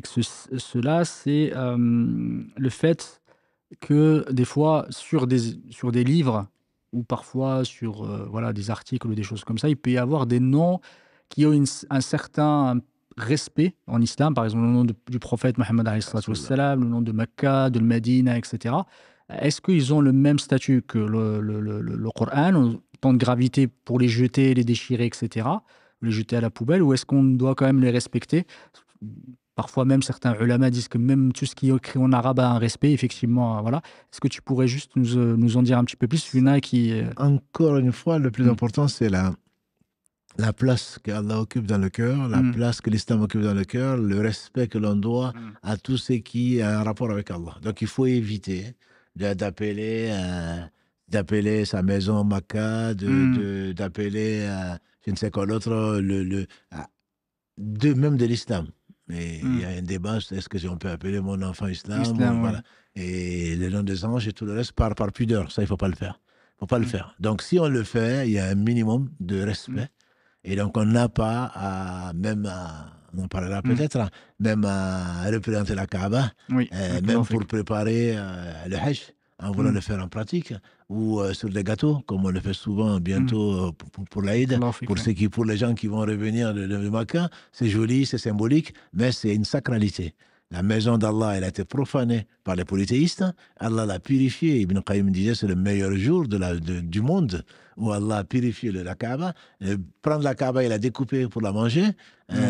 cela, c'est le fait que des fois, sur des livres ou parfois sur voilà, des articles ou des choses comme ça, il peut y avoir des noms qui ont un certain respect en islam, par exemple le nom du prophète Mohammed, le nom de Mecca, de Médine, etc. Est-ce qu'ils ont le même statut que le Coran, en temps de gravité pour les jeter, les déchirer, etc., les jeter à la poubelle, ou est-ce qu'on doit quand même les respecter? Parfois même certains ulama disent que même tout ce qui est écrit en arabe a un respect, effectivement. Voilà. Est-ce que tu pourrais juste nous en dire un petit peu plus? Il y en a qui... Encore une fois, le plus important, c'est la place qu'Allah occupe dans le cœur, la place que l'islam occupe dans le cœur, le respect que l'on doit à tout ce qui a un rapport avec Allah. Donc il faut éviter d'appeler sa maison Makkah, d'appeler je ne sais quoi d'autre, même de l'islam. Mais il y a un débat, est-ce que on peut appeler mon enfant islam voilà. Et le nom des anges et tout le reste par pudeur, ça il ne faut pas le faire. Faut pas le faire. Donc si on le fait, il y a un minimum de respect. Et donc on n'a pas on en parlera peut-être, même à représenter la Kaaba, même pour préparer le Hajj, en voulant le faire en pratique, ou sur des gâteaux, comme on le fait souvent bientôt pour l'Aïd, pour les gens qui vont revenir de Makkah. C'est joli, c'est symbolique, mais c'est une sacralité. La maison d'Allah, elle a été profanée par les polythéistes. Allah l'a purifiée. Ibn Qayyim disait c'est le meilleur jour du monde où Allah a purifié la Kaaba. Prendre la Kaaba et la découper pour la manger,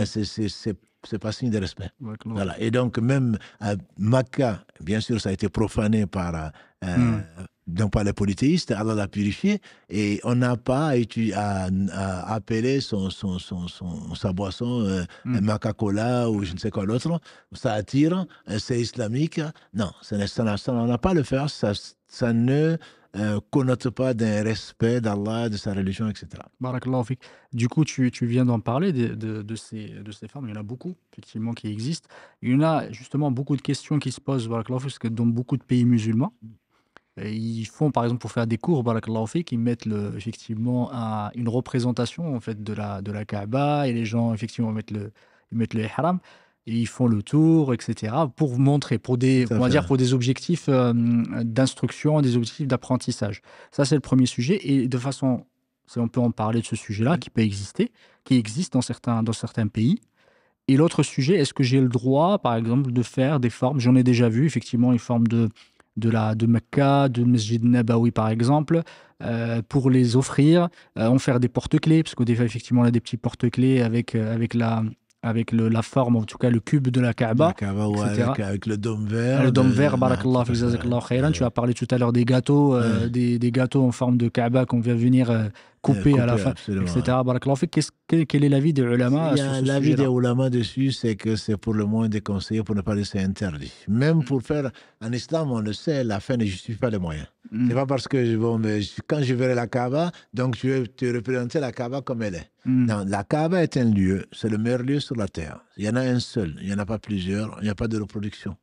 c'est pas signe de respect. Voilà. Et donc, même à Makkah, bien sûr, ça a été profané par les polythéistes. Allah l'a purifié et on n'a pas à appeler sa boisson Maca-Cola ou je ne sais quoi d'autre. Ça attire, c'est islamique. Non, ça n'a pas à le faire. Ça ne connote pas d'un respect d'Allah, de sa religion, etc. Barakallahu fik. Du coup, tu viens d'en parler de ces femmes. Il y en a beaucoup, effectivement, qui existent. Il y en a justement beaucoup de questions qui se posent, barakallahu fik, parce que dans beaucoup de pays musulmans, Ils font, par exemple, pour faire des cours, barakallahu fik, ils mettent effectivement une représentation en fait, de la Kaaba et les gens, effectivement, ils mettent le ihram et ils font le tour, etc., pour montrer, Tout à on va dire, fait. pour des objectifs d'instruction, des objectifs d'apprentissage. Ça, c'est le premier sujet. Et de façon, si on peut en parler de ce sujet-là, qui peut exister, qui existe dans certains pays. Et l'autre sujet, est-ce que j'ai le droit, par exemple, de faire des formes? J'en ai déjà vu, effectivement, une forme de Mecca, de Masjid Nabawi, par exemple, pour les offrir, en faire des porte-clés, parce que des fois, effectivement, on a des petits porte-clés avec la forme, en tout cas le cube de la De la Kaaba, Kaaba, ou etc. avec le dôme Le vert. dôme vert, Tout barakallah à fik, jazakallah fait. khairan. Tu as parlé tout à l'heure des gâteaux, Ouais. des gâteaux en forme de Kaaba qu'on vient venir couper à la Coupé, fin, absolument. Ouais. etc. Barakallah fik. Quel est l'avis des Il ulama y sur a ce l'avis des sujet-là? ulama dessus, c'est que c'est pour le moins déconseillé, pour ne pas dire c'est interdit. Même pour faire, en islam, on le sait, la fin ne justifie pas les moyens. C'est Mm. pas parce que bon, mais quand je verrai la Kaaba, donc je vais te représenter la Kaaba comme elle est. Mm. Non, la Kaaba est un lieu, c'est le meilleur lieu sur la terre. Il y en a un seul, il n'y en a pas plusieurs, il n'y a pas de reproduction.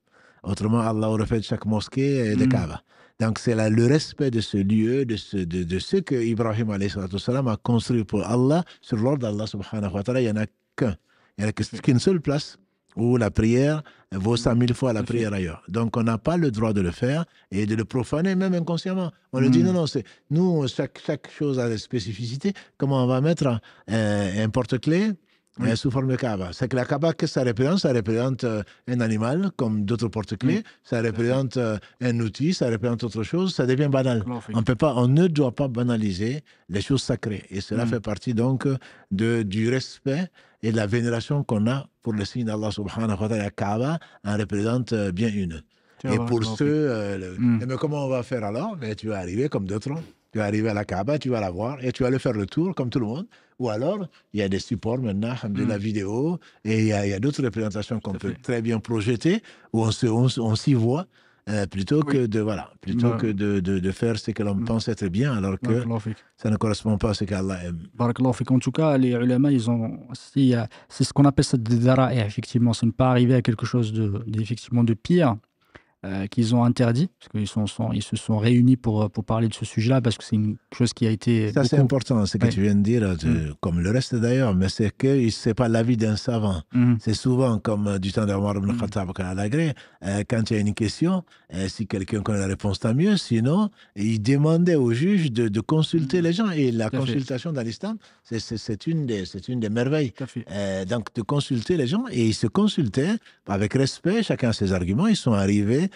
Autrement, Allah aurait fait chaque mosquée des Mm. Kaaba. Donc c'est le respect de ce lieu, de ce que Ibrahim alayhi salatu wassalam, a construit pour Allah, sur l'ordre d'Allah subhanahu wa ta'ala. Il n'y en a qu'un. Il n'y en a qu'une seule place où la prière vaut 100 000 fois la Tout à fait. prière ailleurs. Donc on n'a pas le droit de le faire et de le profaner, même inconsciemment. On le dit, non, Mm. non, nous, chaque chose a des spécificités. Comment on va mettre un porte-clés Oui, sous forme de Kaaba? C'est que la Kaaba, qu'est-ce que ça représente? Ça représente un animal, comme d'autres oui, porte-clés. Ça tout à fait. représente un outil, ça représente autre chose. Ça devient banal. Barakallahu fik. On ne doit pas banaliser les choses sacrées. Et cela Mm. fait partie donc du respect et de la vénération qu'on a pour le signe d'Allah subhanahu wa ta'ala. La Kaaba en représente bien une. Tiens, Et pour barakallahu fik. ceux, Mm. mais comment on va faire alors? Mais tu vas arriver comme d'autres. Tu vas arriver à la Kaaba, tu vas la voir et tu vas aller faire le tour comme tout le monde. Ou alors, il y a des supports maintenant, de la vidéo, et il y a d'autres représentations qu'on Tout à peut fait. très bien projeter, où on s'y voit, plutôt Oui. que de faire ce que l'on pense être bien, alors que Barakallahu fik. ça ne correspond pas à ce qu'Allah aime. Barakallahu fik. En tout cas, les ulama, ils ont aussi, c'est ce qu'on appelle ça des dara'i, effectivement. C'est ne pas arriver à quelque chose effectivement de pire. Qu'ils ont interdit, parce ils se sont réunis pour parler de ce sujet-là, parce que c'est une chose qui a été Ça, c'est beaucoup. important, ce que Ouais. tu viens de dire, comme le reste d'ailleurs, mais c'est que ce n'est pas l'avis d'un savant. Mhm. C'est souvent comme du temps d'Omar ibn Khattab à Lagré, quand il y a une question, si quelqu'un connaît la réponse, tant mieux. Sinon, il demandait au juge de consulter les gens. Et la Tout à fait. consultation dans l'islam, c'est une des merveilles. Tout à fait. Donc, de consulter les gens. Et ils se consultaient avec respect, chacun ses arguments. Ils sont arrivés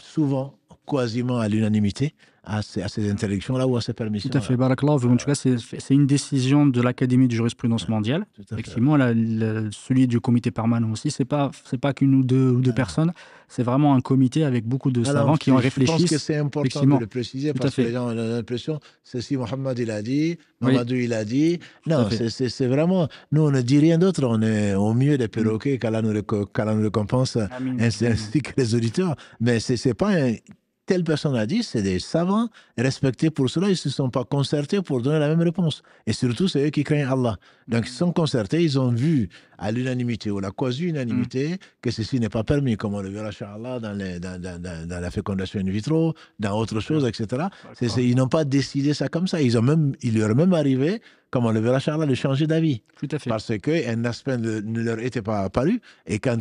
souvent, quasiment à l'unanimité, à ces interdictions-là ou à ces Tout à permissions-là. fait, barakallahu fik. En tout cas, c'est une décision de l'Académie de jurisprudence mondiale. Tout à fait. Effectivement, celui du comité permanent aussi, c'est pas qu'une ou deux personnes, c'est vraiment un comité avec beaucoup de savants qui ont réfléchi. Je pense que c'est important de le préciser, Tout à parce que fait. les gens ont l'impression, c'est si Mohammed il a dit, Oui. Mamadou il a dit. à Non, fait. c'est vraiment, nous on ne dit rien d'autre, on est au mieux des perroquets qu'Allah nous récompense, Amin. ainsi que les auditeurs. Mais c'est pas telle personne a dit, c'est des savants respectés pour cela, ils ne se sont pas concertés pour donner la même réponse. Et surtout, c'est eux qui craignent Allah. Donc, ils se sont concertés, ils ont vu à l'unanimité ou la quasi-unanimité que ceci n'est pas permis, comme on le verra, Inch'Allah, dans la fécondation in vitro, dans autre chose, etc. Ils n'ont pas décidé ça comme ça. Il leur est même arrivé, comme on le verra, Inch'Allah, de changer d'avis. Tout à fait. Parce qu'un aspect ne leur était pas apparu, et quand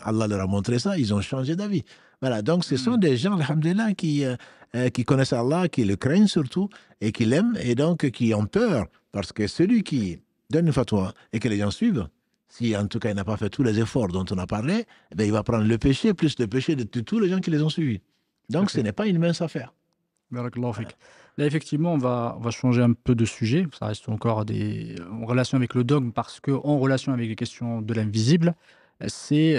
Allah leur a montré ça, ils ont changé d'avis. Voilà, donc ce sont des gens, alhamdoulilah, qui connaissent Allah, qui le craignent surtout, et qui l'aiment, et donc qui ont peur. Parce que celui qui donne une fatwa et que les gens suivent, si en tout cas il n'a pas fait tous les efforts dont on a parlé, eh bien, il va prendre le péché plus le péché de tous les gens qui les ont suivis. Donc ce n'est pas une mince affaire. Barakallahu fik. Là, effectivement, on va changer un peu de sujet. Ça reste encore en relation avec le dogme, parce qu'en relation avec les questions de l'invisible, c'est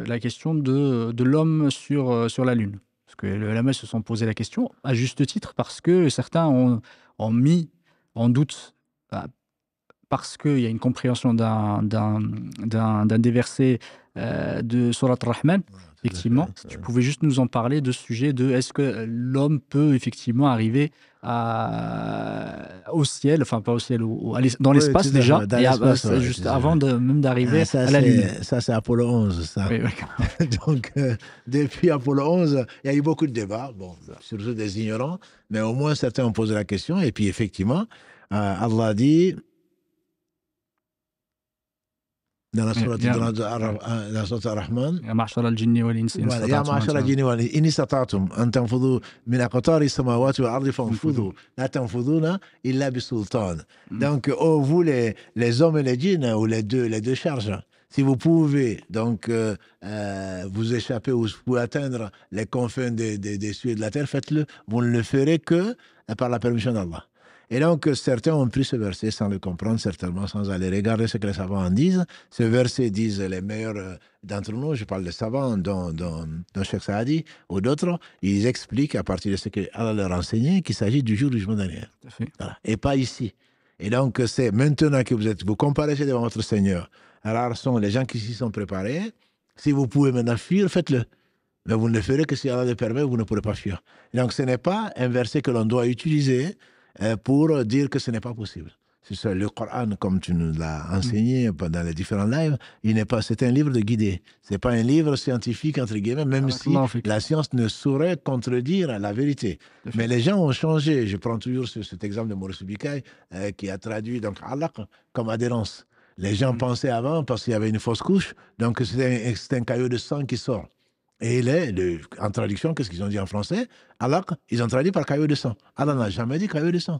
la question de l'homme sur la Lune. Parce que les ulama se sont posé la question, à juste titre, parce que certains ont mis en doute, parce qu'il y a une compréhension d'un des versets de Surat Rahman. Effectivement, si tu pouvais juste nous en parler de ce sujet de est-ce que l'homme peut effectivement arriver au ciel, enfin pas au ciel, dans l'espace déjà, dans et l'espace, juste avant même d'arriver ça, à la Lune. Ça, c'est Apollo 11, ça. Oui, oui. Donc, depuis Apollo 11, il y a eu beaucoup de débats, bon, surtout des ignorants, mais au moins certains ont posé la question, et puis effectivement, Allah dit, dans la sourate Ar-Rahman, يا معشر الجن والإنس إن يا استطعتم معشر الجن والإنس إن استطعتم أن تنفذوا من أقطار السماوات والأرض فانفذوا لا تنفذون إلا بسلطان. Donc, vous les hommes et les djinns, ou les deux charges, si vous pouvez donc vous échapper ou vous pouvez atteindre les confins des cieux et de la terre, faites-le. Vous ne le ferez que par la permission d'Allah. Et donc, certains ont pris ce verset sans le comprendre, certainement, sans aller regarder ce que les savants en disent. Ce verset disent les meilleurs d'entre nous, je parle des savants, dont Cheikh Saadi ou d'autres, ils expliquent à partir de ce qu'Allah leur a enseigné qu'il s'agit du jour du jugement dernier. Voilà. Et pas ici. Et donc, c'est maintenant que vous comparaissez devant votre Seigneur. Alors, sont les gens qui s'y sont préparés. Si vous pouvez maintenant fuir, faites-le. Mais vous ne le ferez que si Allah le permet, vous ne pourrez pas fuir. Et donc, ce n'est pas un verset que l'on doit utiliser pour dire que ce n'est pas possible. C'est ça, le Coran, comme tu nous l'as enseigné pendant les différents lives, c'est un livre de guidée. C'est pas un livre scientifique, entre guillemets, même si la science ne saurait contredire la vérité. Mais les gens ont changé. Je prends toujours cet exemple de Maurice Bucaille, qui a traduit donc alaq comme adhérence. Les gens pensaient avant, parce qu'il y avait une fausse couche, donc c'est un caillot de sang qui sort. Et en traduction, qu'est-ce qu'ils ont dit en français? Alaq, ils ont traduit par caillot de sang. Allah n'a jamais dit caillot de sang.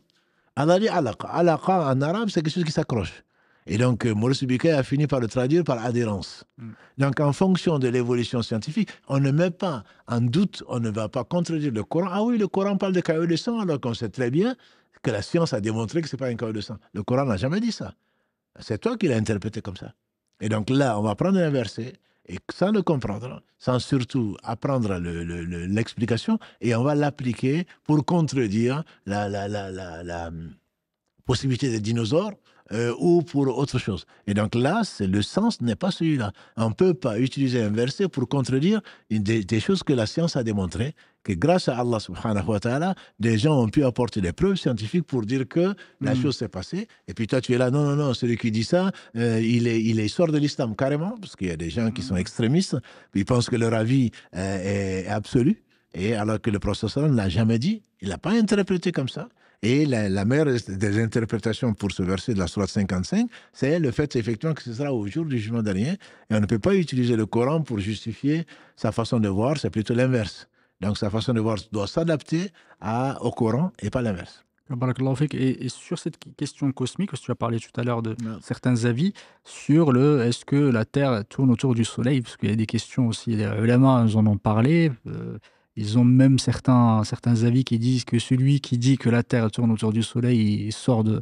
Allah dit alaq. Alaq en arabe, c'est quelque chose qui s'accroche. Et donc, Maurice Bucaille a fini par le traduire par adhérence. Donc, en fonction de l'évolution scientifique, on ne met pas en doute, on ne va pas contredire le Coran. Ah oui, le Coran parle de caillot de sang, alors qu'on sait très bien que la science a démontré que ce n'est pas un caillot de sang. Le Coran n'a jamais dit ça. C'est toi qui l'as interprété comme ça. Et donc là, on va prendre un verset, et sans le comprendre, sans surtout apprendre l'explication, et on va l'appliquer pour contredire la possibilité des dinosaures ou pour autre chose. Et donc là, le sens n'est pas celui-là. On ne peut pas utiliser un verset pour contredire des choses que la science a démontrées, que grâce à Allah subhanahu wa ta'ala, des gens ont pu apporter des preuves scientifiques pour dire que la chose s'est passée. Et puis toi, tu es là, non, non, non, celui qui dit ça, il sort de l'islam carrément, parce qu'il y a des gens qui sont extrémistes, puis ils pensent que leur avis est absolu, et alors que le prophète ne l'a jamais dit, il ne l'a pas interprété comme ça. Et la meilleure des interprétations pour ce verset de la sourate 55, c'est le fait effectivement que ce sera au jour du jugement dernier. Et on ne peut pas utiliser le Coran pour justifier sa façon de voir, c'est plutôt l'inverse. Donc sa façon de voir doit s'adapter au Coran et pas l'inverse. Et sur cette question cosmique, parce que tu as parlé tout à l'heure de certains avis sur est-ce que la Terre tourne autour du Soleil, parce qu'il y a des questions aussi, les ulama en ont parlé. Ils ont même certains avis qui disent que celui qui dit que la Terre tourne autour du Soleil, il sort de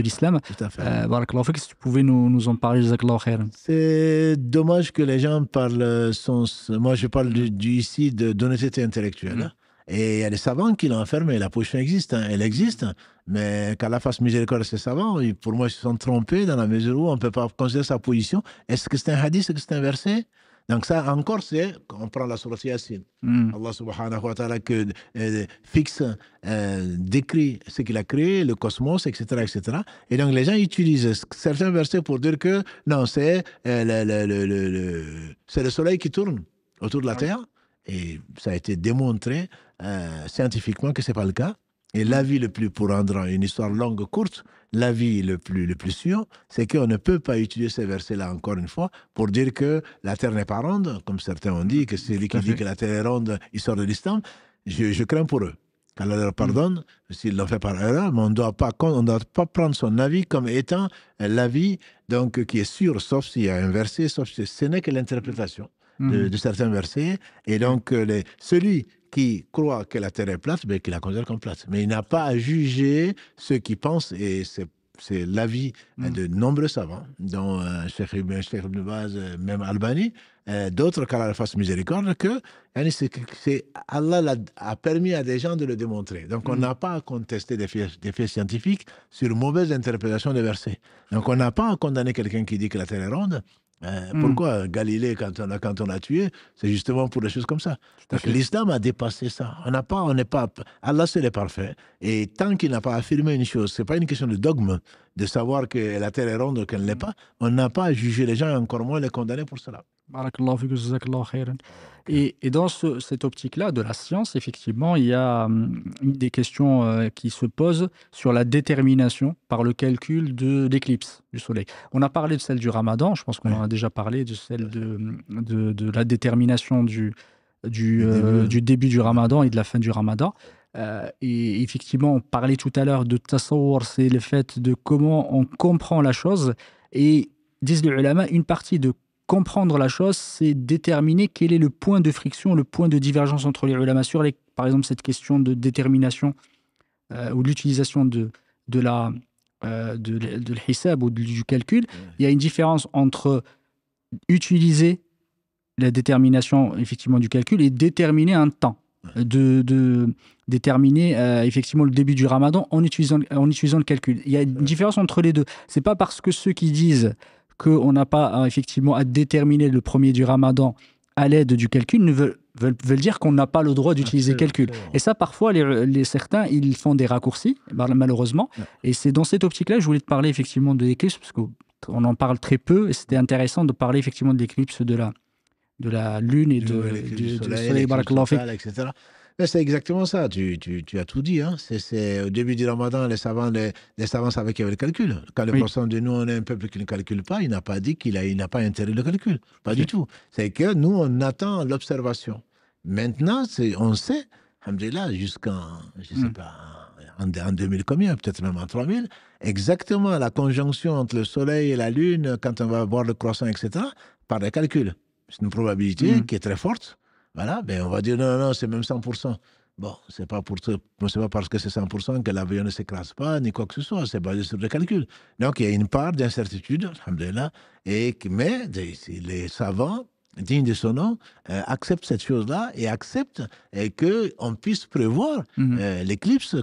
l'islam. Tout à fait. Barakallahu fik, si tu pouvais nous en parler, jazakallahu khairan. C'est dommage que les gens parlent moi, je parle ici d'honnêteté intellectuelle. Et il y a des savants qui l'ont affirmé. La position existe, elle existe. Mais qu'Allah fasse miséricorde à ces savants, pour moi, ils se sont trompés dans la mesure où on ne peut pas considérer sa position. Est-ce que c'est un hadith, est-ce que c'est un verset? Donc ça encore, c'est, on prend la sourate Yasin. Allah subhanahu wa ta'ala décrit ce qu'il a créé, le cosmos, etc., etc. Et donc les gens utilisent certains versets pour dire que non, c'est le soleil qui tourne autour de la Terre. Et ça a été démontré scientifiquement que ce n'est pas le cas. Et l'avis pour rendre une histoire longue courte, l'avis le plus sûr, c'est qu'on ne peut pas utiliser ces versets-là, encore une fois, pour dire que la Terre n'est pas ronde, comme certains ont dit, que celui qui dit que la Terre est ronde, il sort de l'islam. Je crains pour eux. Qu'Allah leur pardonne, s'ils l'ont fait par erreur, mais on ne doit pas prendre son avis comme étant l'avis donc, qui est sûr, sauf s'il y a un verset, sauf si ce n'est que l'interprétation de certains versets. Et donc, celui qui croit que la Terre est plate, ben, qu'il la considère comme plate. Mais il n'a pas à juger ceux qui pensent, et c'est l'avis de nombreux savants, dont Cheikh Ibn Baz, même Albani, d'autres qu'Allah fasse miséricorde, que Allah a permis à des gens de le démontrer. Donc on n'a pas à contester des faits scientifiques sur mauvaise interprétation des versets. Donc on n'a pas à condamner quelqu'un qui dit que la Terre est ronde, Pourquoi Galilée, quand on a tué, c'est justement pour des choses comme ça. Donc l'islam a dépassé ça. On n'est pas, Allah seul est parfait. Et tant qu'il n'a pas affirmé une chose, c'est pas une question de dogme, de savoir que la terre est ronde ou qu'elle ne l'est pas, on n'a pas à juger les gens et encore moins les condamner pour cela. Barakallahu fik, jazakallahu khairan. Et dans cette optique-là de la science, effectivement, il y a des questions qui se posent sur la détermination par le calcul de l'éclipse du soleil. On a parlé de celle du Ramadan, je pense qu'on en a déjà parlé, de celle de la détermination du début du Ramadan et de la fin du Ramadan. Et effectivement, on parlait tout à l'heure de tasawwur, c'est le fait de comment on comprend la chose. Et disent les ulama, une partie de comprendre la chose, c'est déterminer quel est le point de friction, le point de divergence entre les ulama sur, par exemple, cette question de détermination ou de l'utilisation de l'hisab ou du calcul. Il y a une différence entre utiliser la détermination effectivement du calcul et déterminer un temps, de déterminer effectivement le début du Ramadan en utilisant le calcul. Il y a une différence entre les deux. C'est pas parce que ceux qui disent qu'on n'a pas effectivement à déterminer le premier du Ramadan à l'aide du calcul veulent dire qu'on n'a pas le droit d'utiliser le calcul. Et ça, parfois, certains, ils font des raccourcis, malheureusement. Et c'est dans cette optique-là que je voulais te parler effectivement de l'éclipse, parce qu'on en parle très peu, et c'était intéressant de parler effectivement de l'éclipse de la Lune et du Soleil, etc. Mais c'est exactement ça, tu as tout dit. Hein. C'est au début du Ramadan, les savants savaient qu'il y avait le calcul. Quand le prophète dit nous, on est un peuple qui ne calcule pas, il n'a pas dit qu'il n'a pas intérêt le calcul. Pas du tout. C'est que nous, on attend l'observation. Maintenant, on sait, alhamdoulilah, jusqu'en, je ne sais pas, en 2000 combien, peut-être même en 3000, exactement la conjonction entre le Soleil et la Lune, quand on va voir le croissant, etc., par les calculs. C'est une probabilité qui est très forte. Voilà, ben on va dire non, c'est même 100%. Bon, c'est pas parce que c'est 100% que l'avion ne s'écrase pas, ni quoi que ce soit, c'est basé sur des calculs. Donc il y a une part d'incertitude, alhamdoulilah, mais les savants, dignes de son nom, acceptent cette chose-là et acceptent qu'on puisse prévoir l'éclipse,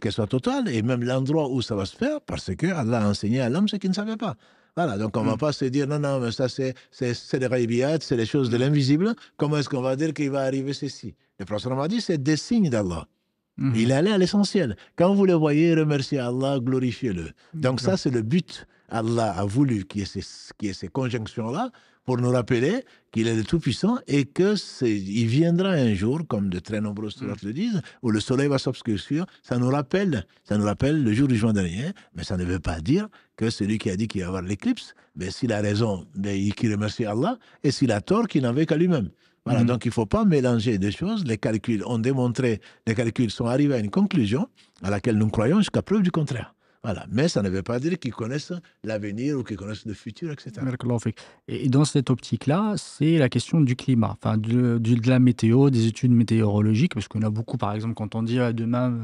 qu'elle soit totale, et même l'endroit où ça va se faire, parce que Allah a enseigné à l'homme ce qu'il ne savait pas. Voilà, donc on ne va pas se dire, non, mais ça c'est des ghaibiyat, c'est les choses de l'invisible. Comment est-ce qu'on va dire qu'il va arriver ceci? Le prophète m'a dit, c'est des signes d'Allah. Il allait à l'essentiel. Quand vous le voyez, remerciez Allah, glorifiez-le. Donc ça, c'est le but. Allah a voulu qu'il y ait ces conjonctions-là pour nous rappeler qu'il est le Tout-Puissant et qu'il viendra un jour, comme de très nombreuses sourates le disent, où le soleil va s'obscurcir. Ça nous rappelle le jour du juin dernier, mais ça ne veut pas dire que celui qui a dit qu'il va y avoir l'éclipse, ben, s'il a raison, ben, qu'il remercie Allah, et s'il a tort, qu'il n'en veut qu'à lui-même. Voilà, donc il ne faut pas mélanger des choses. Les calculs ont démontré, les calculs sont arrivés à une conclusion à laquelle nous croyons jusqu'à preuve du contraire. Voilà. Mais ça ne veut pas dire qu'ils connaissent l'avenir ou qu'ils connaissent le futur, etc. Et dans cette optique-là, c'est la question du climat, enfin de la météo, des études météorologiques, parce qu'on a beaucoup, par exemple, quand on dit demain,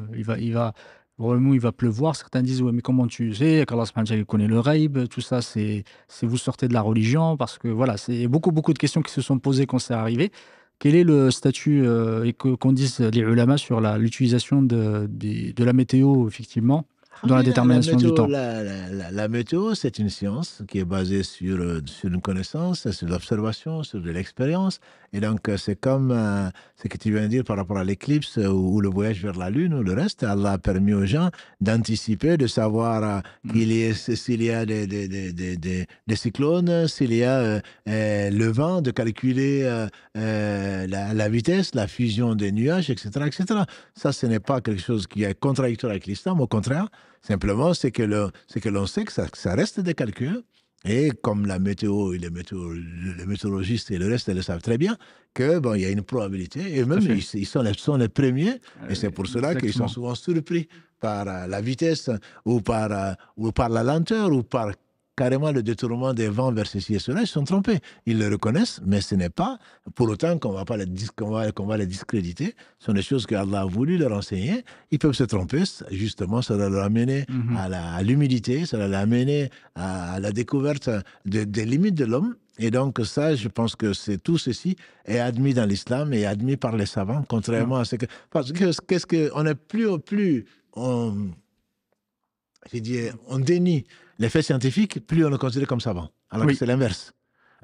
vraiment, il va pleuvoir, certains disent ouais, mais comment tu sais qu'Allah subhanahu wa ta'ala connaît le ghaib, tout ça, c'est vous sortez de la religion, parce que voilà, c'est beaucoup de questions qui se sont posées quand c'est arrivé. Quel est le statut qu'en disent les ulama sur l'utilisation de la météo, effectivement, dans la détermination du temps? La météo, c'est une science qui est basée sur une connaissance, sur l'observation, sur de l'expérience. Et donc, c'est comme ce que tu viens de dire par rapport à l'éclipse ou le voyage vers la Lune ou le reste. Allah a permis aux gens d'anticiper, de savoir s'il y a des cyclones, s'il y a le vent, de calculer la vitesse, la fusion des nuages, etc., etc. Ça, ce n'est pas quelque chose qui est contradictoire avec l'islam, au contraire. Simplement, c'est que l'on sait que ça reste des calculs. Et comme la météo et les météorologistes et le reste, ils le savent très bien, que bon, il y a une probabilité. Et même, ils sont les premiers. Et c'est pour cela qu'ils sont souvent surpris par la vitesse ou par la lenteur ou par carrément le détournement des vents vers ceci et cela. Ils sont trompés. Ils le reconnaissent, mais ce n'est pas pour autant qu'on va les discréditer. Ce sont des choses qu'Allah a voulu leur enseigner. Ils peuvent se tromper. Justement, ça va leur amener à l'humilité, ça va leur amener à la découverte des limites de l'homme. Et donc ça, je pense que tout ceci est admis dans l'islam et admis par les savants, contrairement à ce que... Parce que on est plus on dénie les faits scientifiques, plus on le considère comme savant. Alors que c'est l'inverse.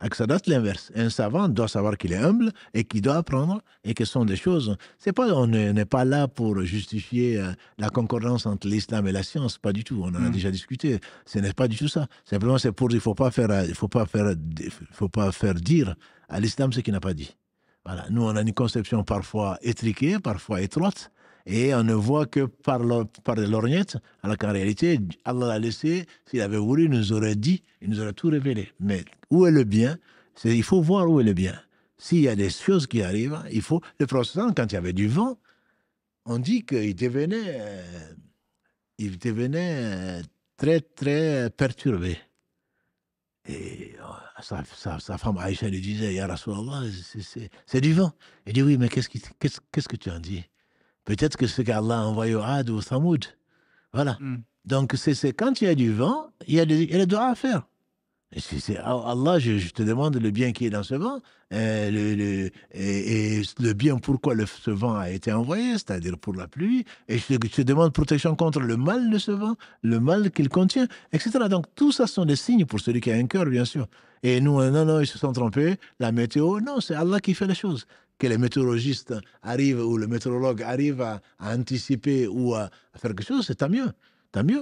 que ça doit être l'inverse. Un savant doit savoir qu'il est humble et qu'il doit apprendre et que ce sont des choses. C'est pas, on n'est pas là pour justifier la concordance entre l'islam et la science, pas du tout. On en a déjà discuté. Ce n'est pas du tout ça. Simplement, c'est pour, il faut pas faire dire à l'islam ce qu'il n'a pas dit. Voilà. Nous, on a une conception parfois étriquée, parfois étroite, et on ne voit que par les lorgnettes, alors qu'en réalité, Allah l'a laissé, s'il avait voulu, il nous aurait dit, il nous aurait tout révélé. Mais où est le bien? Il faut voir où est le bien. S'il y a des choses qui arrivent, il faut... Le prophète, quand il y avait du vent, on dit qu'il devenait très, très perturbé. Et sa femme Aïcha lui disait, Ya Rasulallah, c'est du vent. Il dit, oui, mais qu'est-ce que tu en dis? Peut-être que c'est qu'Allah a envoyé au Ad ou au Thamoud. Voilà. Donc, c'est quand il y a du vent, il y a des doigts à faire. Allah, je te demande le bien qui est dans ce vent, et le bien pourquoi ce vent a été envoyé, c'est-à-dire pour la pluie, et je te demande protection contre le mal de ce vent, le mal qu'il contient, etc. Donc tout ça sont des signes pour celui qui a un cœur, bien sûr. Et nous, non, ils se sont trompés, la météo, non, c'est Allah qui fait les choses. Que les météorologistes arrivent, ou le météorologue arrive à anticiper ou à faire quelque chose, c'est tant mieux,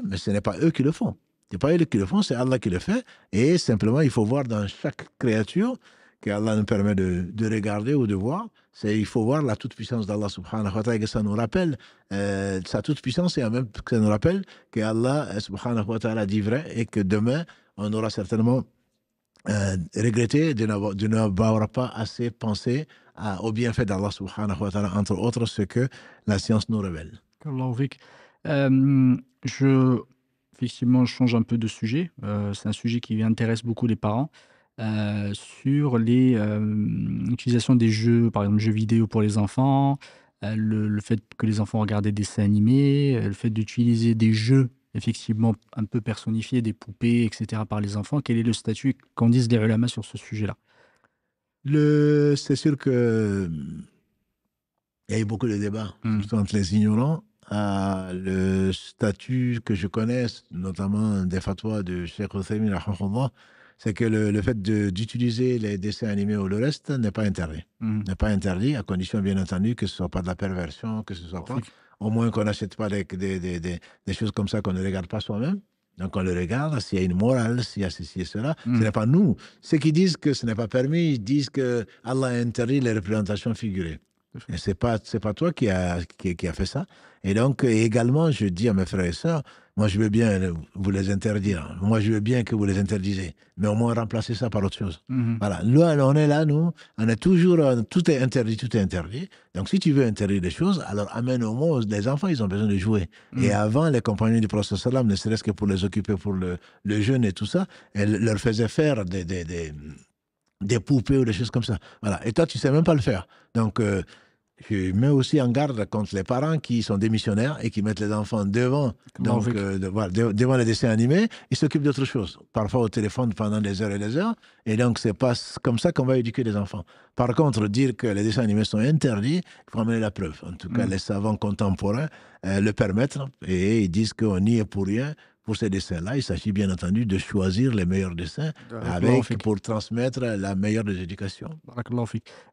mais ce n'est pas eux qui le font. Ce n'est pas eux qui le font, c'est Allah qui le fait. Et simplement, il faut voir dans chaque créature qu'Allah nous permet de regarder ou de voir. Il faut voir la toute-puissance d'Allah subhanahu wa ta'ala, que ça nous rappelle sa toute-puissance, et en même temps que ça nous rappelle qu'Allah subhanahu wa ta'ala dit vrai, et que demain, on aura certainement regretté de n'avoir pas assez pensé au bienfait d'Allah subhanahu wa ta'ala, entre autres ce que la science nous révèle. Effectivement, je change un peu de sujet. C'est un sujet qui intéresse beaucoup les parents. Sur l'utilisation des jeux, par exemple, jeux vidéo pour les enfants, le fait que les enfants regardent des dessins animés, le fait d'utiliser des jeux, effectivement, un peu personnifiés, des poupées, etc., par les enfants. Quel est le statut qu'en disent les ulama sur ce sujet-là? C'est sûr que il y a eu beaucoup de débats, surtout entre les ignorants. Le statut que je connais, notamment des fatwas de Cheikh Uthaymin, c'est que le fait d'utiliser les dessins animés ou le reste n'est pas interdit. N'est pas interdit, à condition bien entendu que ce ne soit pas de la perversion, que ce soit pas, au moins qu'on n'achète pas des choses comme ça qu'on ne regarde pas soi-même. Donc on le regarde, s'il y a une morale, s'il y a ceci et cela. Ce n'est pas nous. Ceux qui disent que ce n'est pas permis, ils disent que Allah a interdit les représentations figurées. Et c'est pas toi qui a fait ça. Et donc, également, je dis à mes frères et sœurs, moi, je veux bien vous les interdire. Moi, je veux bien que vous les interdisez. Mais au moins, remplacez ça par autre chose. Voilà. Là, on est là, nous, on est toujours, tout est interdit, tout est interdit. Donc, si tu veux interdire des choses, alors amène au moins, les enfants, ils ont besoin de jouer. Et avant, les compagnons du prophète sallam, ne serait-ce que pour les occuper pour le jeûne et tout ça, elles leur faisaient faire des poupées ou des choses comme ça. Voilà. Et toi, tu ne sais même pas le faire. Donc, je mets aussi en garde contre les parents qui sont démissionnaires et qui mettent les enfants devant, devant les dessins animés. Ils s'occupent d'autre chose. Parfois au téléphone pendant des heures et des heures. Et donc, c'est pas comme ça qu'on va éduquer les enfants. Par contre, dire que les dessins animés sont interdits, il faut amener la preuve. En tout cas, les savants contemporains le permettent et ils disent qu'on n'y est pour rien. Pour ces dessins-là, il s'agit bien entendu de choisir les meilleurs dessins pour transmettre la meilleure des éducations.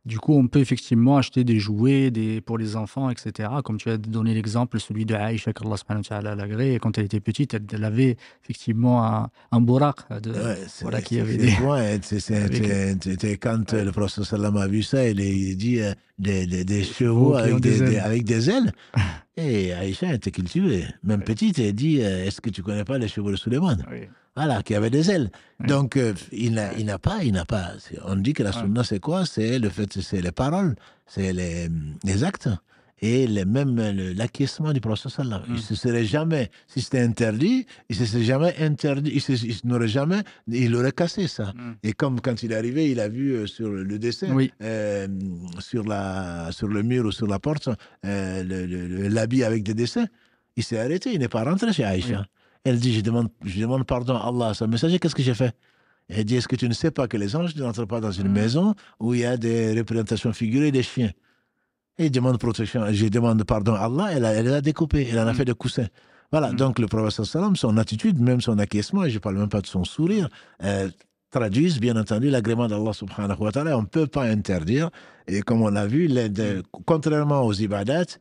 Du coup, on peut effectivement acheter des jouets pour les enfants, etc. Comme tu as donné l'exemple, celui de Aïcha, qu'Allah subhanahu wa ta'ala l'agrée, et quand elle était petite, elle avait effectivement un bouraq. Qui avait C'était quand le prophète sallam a vu ça, il dit des chevaux avec des ailes. Et Aïcha était cultivée, même petite, elle dit est-ce que tu ne connais pas les chevaux de Suleiman? Voilà, qui avaient des ailes. Donc, il n'a pas. On dit que la sunna, c'est quoi? C'est le fait, c'est les paroles, c'est les actes et l'acquiescement du prophète sallam. Il se serait jamais, si c'était interdit, il aurait cassé ça. Et comme quand il est arrivé, il a vu sur le dessin, sur le mur ou sur la porte, l'habit avec des dessins, il s'est arrêté, il n'est pas rentré chez Aïcha. Elle dit, je demande pardon à Allah, son messager, qu'est-ce que j'ai fait? Elle dit, est-ce que tu ne sais pas que les anges n'entrent pas dans une maison où il y a des représentations figurées des chiens? Et il demande protection. Je demande pardon à Allah, elle a découpé, elle en a fait des coussins. Voilà, donc le prophète sallam, son attitude, même son acquiescement, et je ne parle même pas de son sourire, traduisent, bien entendu, l'agrément d'Allah subhanahu wa ta'ala. On ne peut pas interdire. Et comme on l'a vu, contrairement aux ibadats,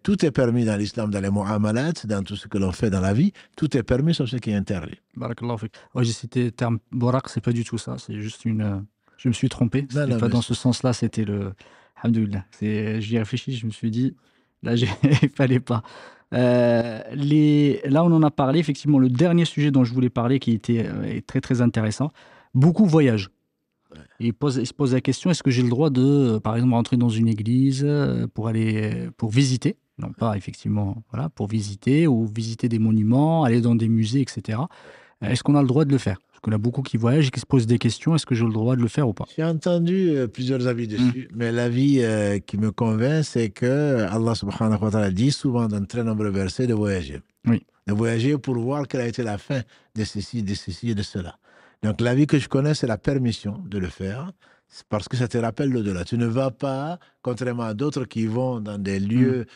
tout est permis dans l'islam, dans les mu'amalat, dans tout ce que l'on fait dans la vie. Tout est permis sauf ce qui est interdit. Barakallahu fik. Ouais, j'ai cité le terme borak, c'est pas du tout ça. C'est juste une. Je me suis trompé. C'était pas dans ce sens-là. C'était le. Alhamdoulilah. J'y ai réfléchi. Je me suis dit, là, il fallait pas. Là, on en a parlé. Effectivement, le dernier sujet dont je voulais parler, qui était très très intéressant. Beaucoup voyagent. Et il se pose la question, est-ce que j'ai le droit de, par exemple, rentrer dans une église pour visiter, non pas effectivement, voilà, pour visiter ou visiter des monuments, aller dans des musées, etc. Est-ce qu'on a le droit de le faire? Parce qu'on a beaucoup qui voyagent et qui se posent des questions, est-ce que j'ai le droit de le faire ou pas? J'ai entendu plusieurs avis dessus, mais l'avis qui me convainc, c'est que Allah subhanahu wa ta'ala dit souvent dans de très nombreux versets de voyager. Oui. De voyager pour voir quelle a été la fin de ceci, de ceci et de cela. Donc, l'avis que je connais, c'est la permission de le faire, parce que ça te rappelle l'au-delà. Tu ne vas pas, contrairement à d'autres qui vont dans des lieux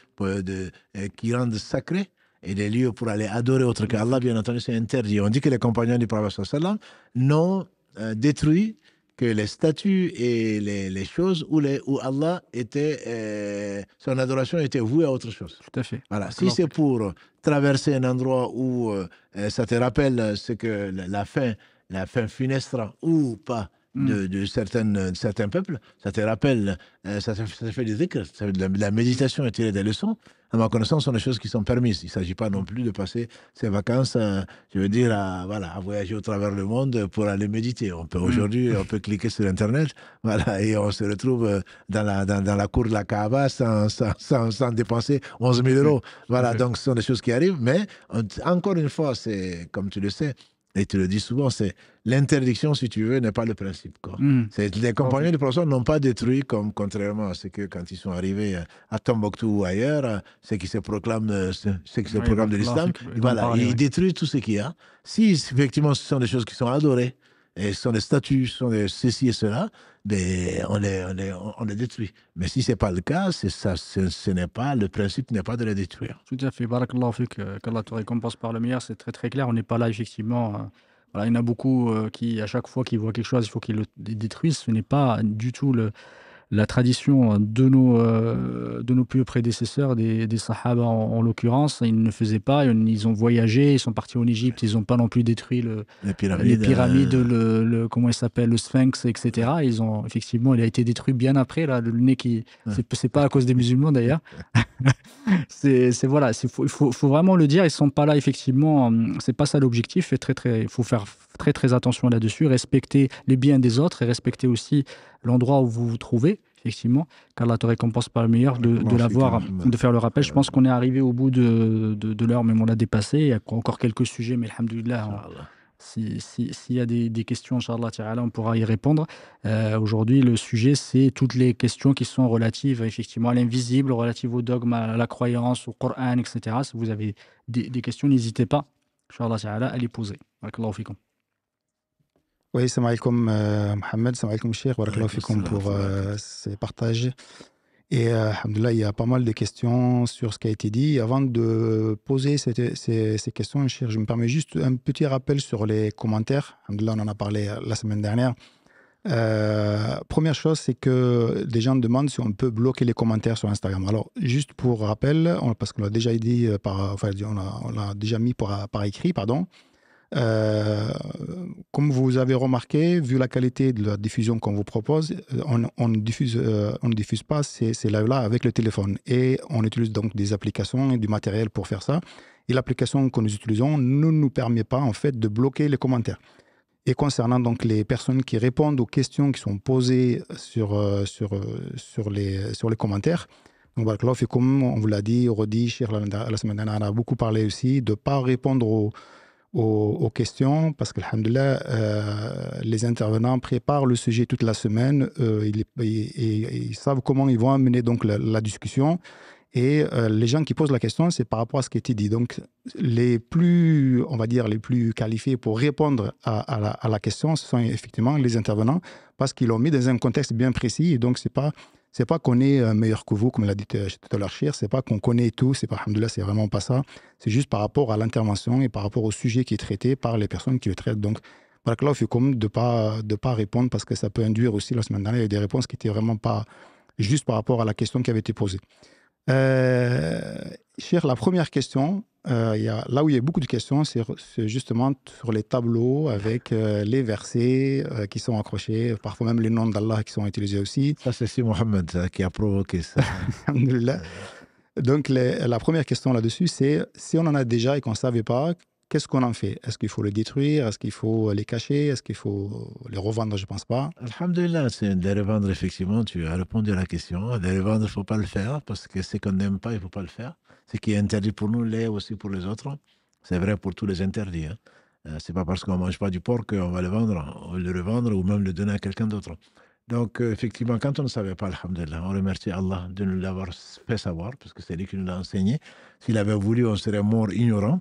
qui rendent sacrés, et des lieux pour aller adorer autre qu'Allah, bien entendu, c'est interdit. On dit que les compagnons du prophète sallallahu n'ont détruit que les statues et les choses où Allah était, son adoration était vouée à autre chose. Tout à fait. Voilà. Si c'est pour traverser un endroit où ça te rappelle ce que la fin funeste ou pas de certains peuples, ça te rappelle, ça te fait des dhikr, de la méditation et tirer des leçons. À ma connaissance, ce sont des choses qui sont permises. Il ne s'agit pas non plus de passer ses vacances, je veux dire, à voyager au travers le monde pour aller méditer. Aujourd'hui, on peut cliquer sur Internet, voilà, et on se retrouve dans la cour de la Kaaba sans dépenser 11 000 euros. Voilà, donc ce sont des choses qui arrivent. Mais encore une fois, c'est comme tu le sais, et tu le dis souvent, c'est l'interdiction, si tu veux, n'est pas le principe. Les compagnons du prophète n'ont pas détruit, contrairement à ce que quand ils sont arrivés à Tombouctou ou ailleurs, ceux qui se proclament, de l'islam, voilà, ils détruisent tout ce qu'il y a. Si effectivement ce sont des choses qui sont adorées, et ce sont des statues, ce sont des ceci et cela, ben, on les détruit. Mais si ce n'est pas le cas, le principe n'est pas de les détruire. Tout à fait. Barakallahu fik, qu'Allah te récompense par le meilleur, c'est très très clair. On n'est pas là, effectivement. Voilà, il y en a beaucoup qui, à chaque fois qu'ils voient quelque chose, il faut qu'ils le détruisent. Ce n'est pas du tout la tradition de nos plus prédécesseurs, des Sahaba en l'occurrence. Ils ne faisaient pas, ils ont voyagé, ils sont partis en Égypte, ils n'ont pas non plus détruit les pyramides, comment il s'appelle, le Sphinx, etc. Effectivement, il a été détruit bien après, là, le nez c'est pas à cause des musulmans d'ailleurs. Voilà, il faut vraiment le dire, ils ne sont pas là, effectivement, c'est pas ça l'objectif. Il faut faire très très attention là-dessus, respecter les biens des autres et respecter aussi l'endroit où vous vous trouvez, effectivement, qu'Allah te récompense par le meilleur de faire le rappel. Je pense qu'on est arrivé au bout de l'heure, même on l'a dépassé. Il y a encore quelques sujets, mais alhamdoulilah, s'il y a des questions, Inch'Allah, on pourra y répondre. Aujourd'hui, le sujet, c'est toutes les questions qui sont relatives, effectivement, à l'invisible, relatives au dogme, à la croyance, au Coran, etc. Si vous avez des questions, n'hésitez pas, Inch'Allah, à les poser. Barakallahu fikum. Oui, salam alaikum Mohamed, salam alaikum Cheikh, barakallahu fikum pour ces partages. Et alhamdoulilah, il y a pas mal de questions sur ce qui a été dit. Avant de poser ces questions, Cheikh, je me permets juste un petit rappel sur les commentaires. Alhamdoulilah, on en a parlé la semaine dernière. Première chose, c'est que des gens demandent si on peut bloquer les commentaires sur Instagram. Alors, juste pour rappel, parce qu'on l'a déjà dit, on l'a déjà mis par écrit, pardon. Comme vous avez remarqué, vu la qualité de la diffusion qu'on vous propose, on ne diffuse pas ces lives-là avec le téléphone. Et on utilise donc des applications et du matériel pour faire ça. Et l'application que nous utilisons ne nous permet pas, en fait, de bloquer les commentaires. Et concernant donc les personnes qui répondent aux questions qui sont posées sur les commentaires, donc, comme on vous l'a dit, redit, la semaine dernière, on a beaucoup parlé aussi de ne pas répondre aux questions, parce que, alhamdoulilah, les intervenants préparent le sujet toute la semaine, ils savent comment ils vont amener donc la discussion, et les gens qui posent la question, c'est par rapport à ce qui a été dit. Donc, les plus qualifiés pour répondre à la question, ce sont effectivement les intervenants, parce qu'ils l'ont mis dans un contexte bien précis, et donc c'est pas qu'on est meilleur que vous, comme l'a dit tout à l'heure Cheikh, c'est pas qu'on connaît tout, c'est pas, alhamdoulilah, c'est vraiment pas ça. C'est juste par rapport à l'intervention et par rapport au sujet qui est traité par les personnes qui le traitent. Donc, Barakallahu fikoum, de pas répondre parce que ça peut induire aussi, la semaine dernière, il y a des réponses qui n'étaient vraiment pas juste par rapport à la question qui avait été posée. Cheikh, la première question, là où il y a beaucoup de questions, c'est justement sur les tableaux avec les versets qui sont accrochés, parfois même les noms d'Allah qui sont utilisés aussi. Ça, c'est si Mohamed qui a provoqué ça. Alhamdulillah. Donc, la première question là-dessus, c'est si on en a déjà et qu'on ne savait pas, qu'est-ce qu'on en fait? Est-ce qu'il faut les détruire? Est-ce qu'il faut les cacher? Est-ce qu'il faut les revendre? Je ne pense pas. Alhamdulillah, c'est de les revendre, effectivement. Tu as répondu à la question. De les revendre, il ne faut pas le faire parce que ce qu'on n'aime pas, il ne faut pas le faire. Ce qui est interdit pour nous l'est aussi pour les autres. C'est vrai pour tous les interdits. Hein. Ce n'est pas parce qu'on ne mange pas du porc qu'on va le vendre, ou le revendre ou même le donner à quelqu'un d'autre. Donc, effectivement, quand on ne savait pas, alhamdulillah, on remercie Allah de nous l'avoir fait savoir parce que c'est lui qui nous l'a enseigné. S'il avait voulu, on serait mort ignorant.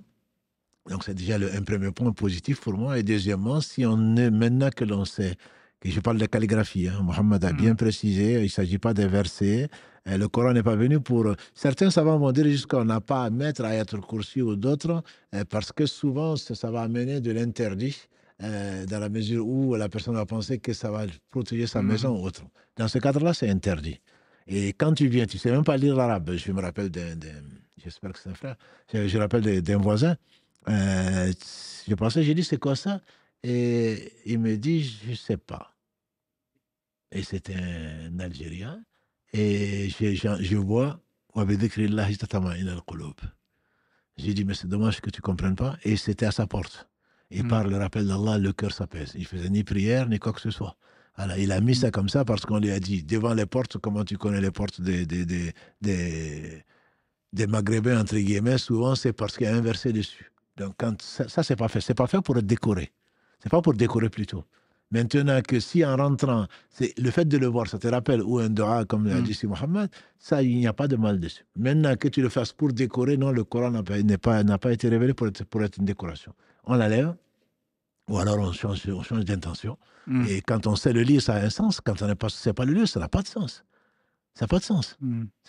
Donc, c'est déjà un premier point positif pour moi. Et deuxièmement, si on est maintenant que l'on sait, que je parle de calligraphie, hein, Mohammed a bien précisé, il ne s'agit pas des versets. Le Coran n'est pas venu pour... Certains savants vont dire jusqu'on n'a pas à mettre Ayatul Kursi ou d'autres, parce que souvent, ça va amener de l'interdit, dans la mesure où la personne va penser que ça va protéger sa maison ou autre. Dans ce cadre-là, c'est interdit. Et quand tu viens, tu ne sais même pas lire l'arabe. Je me rappelle j'espère que c'est un frère, je me rappelle d'un voisin. Je pensais, j'ai dit, c'est quoi ça? Et il me dit, je ne sais pas. Et c'était un Algérien. Et je vois, j'ai dit, mais c'est dommage que tu ne comprennes pas. Et c'était à sa porte. Et par le rappel d'Allah, le cœur s'apaise. Il ne faisait ni prière, ni quoi que ce soit. Alors, il a mis ça comme ça parce qu'on lui a dit, devant les portes, comment tu connais les portes des Maghrébins, entre guillemets, souvent c'est parce qu'il y a un verset dessus. Donc, ça c'est pas fait. C'est pas fait pour être décoré. C'est pas pour décorer plutôt. Maintenant que si en rentrant, c'est le fait de le voir, ça te rappelle, ou un dua, comme l'a dit Mohammed, ça, il n'y a pas de mal dessus. Maintenant que tu le fasses pour décorer, non, le Coran n'a pas été révélé pour être une décoration. On la lève, ou alors on change d'intention. Et quand on sait le lire, ça a un sens. Quand on ne sait pas le lire, ça n'a pas de sens. Ça n'a pas de sens.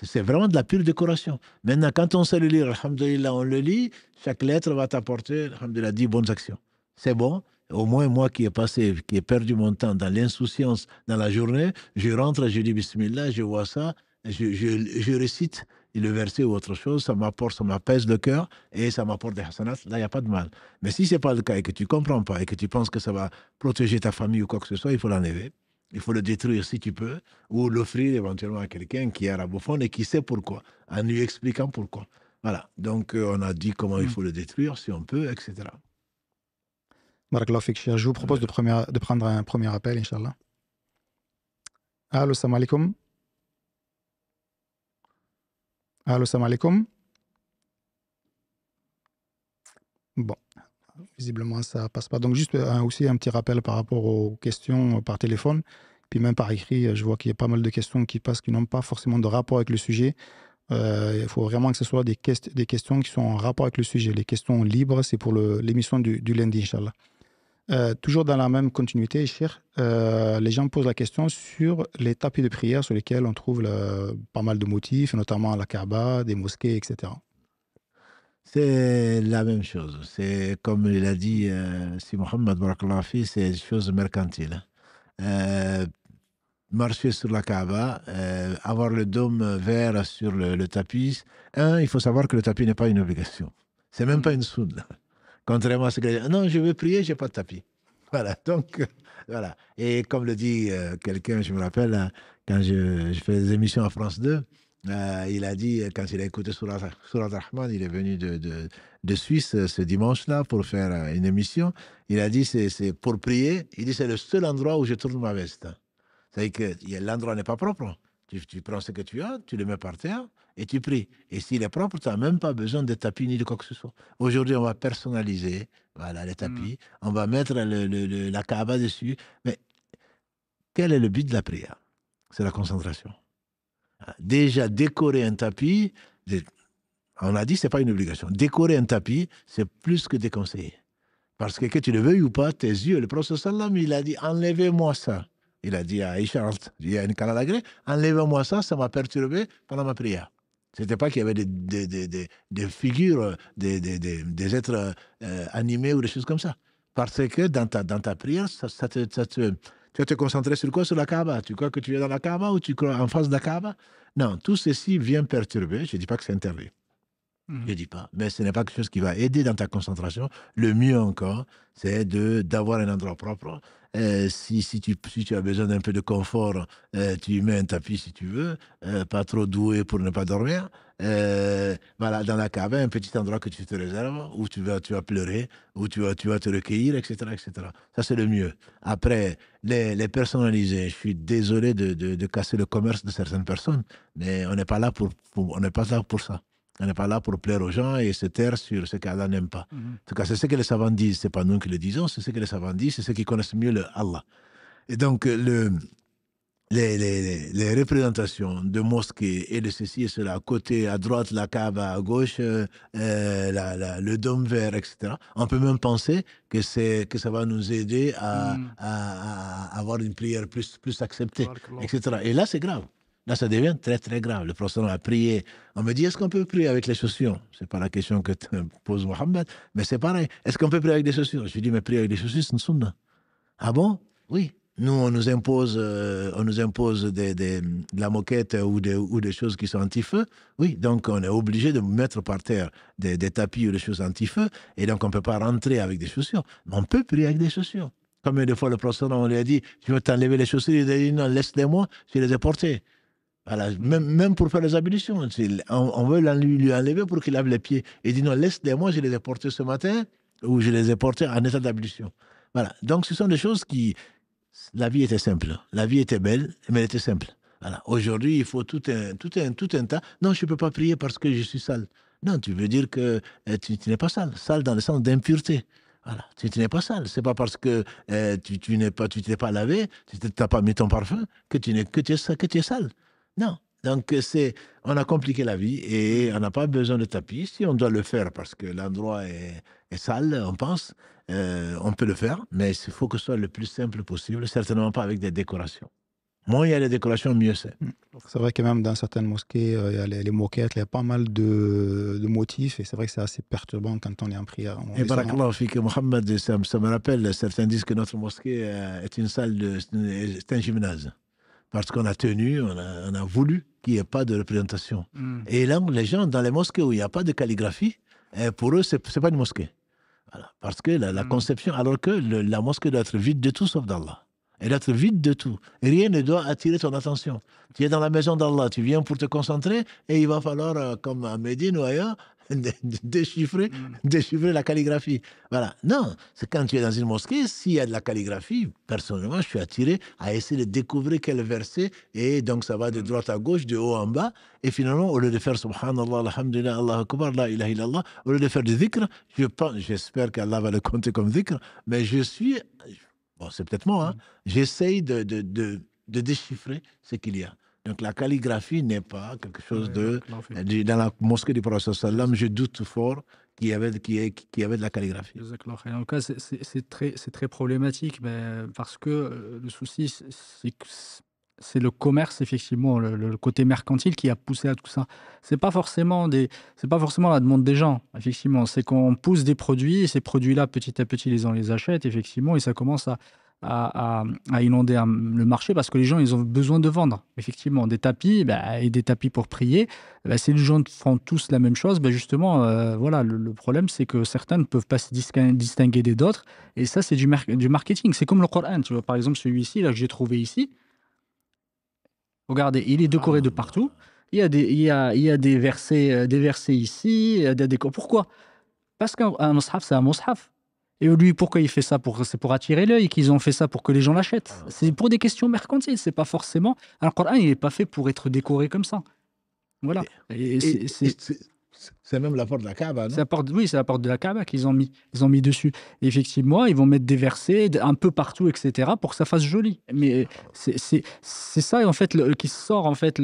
C'est vraiment de la pure décoration. Maintenant, quand on sait le lire, alhamdoulilah, on le lit, chaque lettre va t'apporter, alhamdoulilah, 10 bonnes actions. C'est bon. Au moins, moi qui ai perdu mon temps dans l'insouciance dans la journée, je rentre, je dis Bismillah, je vois ça, je récite le verset ou autre chose, ça m'apaise le cœur et ça m'apporte des hasanats. Là, il n'y a pas de mal. Mais si ce n'est pas le cas et que tu ne comprends pas et que tu penses que ça va protéger ta famille ou quoi que ce soit, il faut l'enlever. Il faut le détruire si tu peux, ou l'offrir éventuellement à quelqu'un qui est arabophone et qui sait pourquoi, en lui expliquant pourquoi. Voilà. Donc, on a dit comment il faut le détruire, si on peut, etc. Barakallahu fik, Cheikh. Je vous propose de prendre un premier appel, Inch'Allah. Allô, salam alaikum. Allô, salam alaikum. Bon, visiblement, ça ne passe pas. Donc, juste aussi un petit rappel par rapport aux questions par téléphone, puis même par écrit. Je vois qu'il y a pas mal de questions qui passent qui n'ont pas forcément de rapport avec le sujet. Il faut vraiment que ce soit des questions qui sont en rapport avec le sujet. Les questions libres, c'est pour l'émission du lundi, Inch'Allah. Toujours dans la même continuité, Cheikh, les gens posent la question sur les tapis de prière sur lesquels on trouve pas mal de motifs, notamment la Kaaba, des mosquées, etc. C'est la même chose. C'est comme il a dit si Mohammed Barakallahu fi, c'est des choses mercantiles. Marcher sur la Kaaba, avoir le dôme vert sur le tapis. Il faut savoir que le tapis n'est pas une obligation. C'est même pas une sunna. Contrairement à ce que je dis, non, je veux prier, je n'ai pas de tapis. Voilà, donc, voilà. Et comme le dit quelqu'un, je me rappelle, quand je fais des émissions à France 2, il a dit, quand il a écouté Surat Rahman, il est venu de Suisse ce dimanche-là pour faire une émission. Il a dit, c'est pour prier. Il dit, c'est le seul endroit où je tourne ma veste. C'est-à-dire que l'endroit n'est pas propre. Tu prends ce que tu as, tu le mets par terre et tu pries. Et s'il est propre, tu n'as même pas besoin de tapis ni de quoi que ce soit. Aujourd'hui, on va personnaliser les tapis. On va mettre la Kaaba dessus. Mais quel est le but de la prière? C'est la concentration. Déjà, décorer un tapis, on a dit que ce n'est pas une obligation. Décorer un tapis, c'est plus que déconseillé. Parce que tu le veuilles ou pas, tes yeux, le prophète sallam, il a dit, enlevez-moi ça. Il a dit à Aïcha, il y a une calalagrée, enlevez-moi ça, ça m'a perturbé pendant ma prière. Ce n'était pas qu'il y avait des figures, des êtres animés ou des choses comme ça. Parce que dans ta prière, tu vas te concentrer sur quoi? Sur la Kaaba. Tu crois que tu es dans la Kaaba ou tu crois en face de la Kaaba? Non, tout ceci vient perturber. Je ne dis pas que c'est interdit. Je ne dis pas. Mais ce n'est pas quelque chose qui va aider dans ta concentration. Le mieux encore, c'est d'avoir un endroit propre. Si tu as besoin d'un peu de confort, tu mets un tapis si tu veux, pas trop doué pour ne pas dormir. Voilà, dans la Kaaba, un petit endroit que tu te réserves, où tu vas pleurer, où tu vas te recueillir, etc., etc. Ça, c'est le mieux. Après, les personnalisés, je suis désolé de casser le commerce de certaines personnes, mais on n'est pas là pour ça. On n'est pas là pour plaire aux gens et se taire sur ce qu'Allah n'aime pas. En tout cas, c'est ce que les savants disent. Ce n'est pas nous qui le disons, c'est ce que les savants disent, c'est ceux qui connaissent mieux Allah. Et donc, les représentations de mosquées et de ceci et cela, à côté, à droite, la Kaaba, à gauche, le dôme vert, etc. On peut même penser que ça va nous aider à avoir une prière plus acceptée, etc. Et là, c'est grave. Là, ça devient très, très grave. Le prophète a prié. On me dit, est-ce qu'on peut prier avec les chaussures? Ce n'est pas la question que pose Mohammed, mais c'est pareil. Est-ce qu'on peut prier avec des chaussures? Je lui dis, mais prier avec des chaussures, c'est une sunna. Ah bon? Oui. Nous, on nous impose de la moquette ou des choses qui sont anti-feu. Oui, donc on est obligé de mettre par terre des tapis ou des choses anti-feu. Et donc, on ne peut pas rentrer avec des chaussures. Mais on peut prier avec des chaussures. Combien de fois le prophète, on lui a dit, tu veux t'enlever les chaussures? Il a dit, non, laisse-les-moi, je les ai portées. Voilà, même pour faire les ablutions, on veut lui enlever pour qu'il lave les pieds. Il dit non, laisse-les-moi, je les ai portés ce matin, ou je les ai portés en état d'ablution. Voilà, donc ce sont des choses qui... La vie était simple, la vie était belle, mais elle était simple. Voilà. Aujourd'hui, il faut tout un tas. Non, je ne peux pas prier parce que je suis sale. Non, tu veux dire que tu n'es pas sale. Sale dans le sens d'impureté. Voilà, tu n'es pas sale. C'est pas parce que tu t'es pas lavé, tu n'as pas mis ton parfum que tu es sale. Non. Donc, on a compliqué la vie et on n'a pas besoin de tapis. Si on doit le faire parce que l'endroit est sale, on pense, on peut le faire, mais il faut que ce soit le plus simple possible, certainement pas avec des décorations. Moins il y a des décorations, mieux c'est. C'est vrai que même dans certaines mosquées, il y a les moquettes, il y a pas mal de motifs et c'est vrai que c'est assez perturbant quand on est en prière. Et barakallahu fik, Mohammed, ça me rappelle, certains disent que notre mosquée est une salle, c'est un gymnase. Parce qu'on a tenu, on a voulu qu'il n'y ait pas de représentation. Et là, les gens, dans les mosquées où il n'y a pas de calligraphie, pour eux, ce n'est pas une mosquée. Voilà. Parce que la conception, alors que la mosquée doit être vide de tout sauf d'Allah. Elle doit être vide de tout. Et rien ne doit attirer ton attention. Tu es dans la maison d'Allah, tu viens pour te concentrer, et il va falloir, comme à Médine ou ailleurs, déchiffrer la calligraphie. Voilà. Non, c'est quand tu es dans une mosquée, s'il y a de la calligraphie, personnellement, je suis attiré à essayer de découvrir quel verset, et donc ça va de droite à gauche, de haut en bas, et finalement, au lieu de faire Subhanallah, Alhamdulillah, Allah Akbar, La ilaha illallah, au lieu de faire du dhikr, j'espère qu'Allah va le compter comme dhikr, mais bon, c'est peut-être moi, hein, j'essaye de déchiffrer ce qu'il y a. Donc la calligraphie n'est pas quelque chose dans la mosquée du prophète sallam, je doute fort qu'il y avait de la calligraphie. En tout cas, c'est très problématique, mais parce que le souci, c'est le commerce, effectivement, le côté mercantile qui a poussé à tout ça. C'est pas forcément la demande des gens, effectivement. C'est qu'on pousse des produits, et ces produits-là, petit à petit, on les achète, effectivement, et ça commence à inonder le marché parce que les gens, ils ont besoin de vendre, effectivement. Des tapis, et des tapis pour prier. Si les gens font tous la même chose, justement, voilà, le problème, c'est que certains ne peuvent pas se distinguer des autres. Et ça, c'est du marketing. C'est comme le Coran. Tu vois, par exemple, celui-ci, là, que j'ai trouvé ici. Regardez, il est décoré de partout. Il y a des versets ici. Il y a des décors. Pourquoi? Parce qu'un mushaf, c'est un mushaf. Et lui, pourquoi il fait ça? C'est pour attirer l'œil qu'ils ont fait ça pour que les gens l'achètent. C'est pour des questions mercantiles. C'est pas forcément. Alors, le Coran, il n'est pas fait pour être décoré comme ça. Voilà. C'est même la porte de la Kaaba, non? Oui, c'est la porte de la Kaaba qu'ils ont mis dessus. Et effectivement, ils vont mettre des versets un peu partout, etc., pour que ça fasse joli. Mais c'est ça, en fait, qui sort, en fait,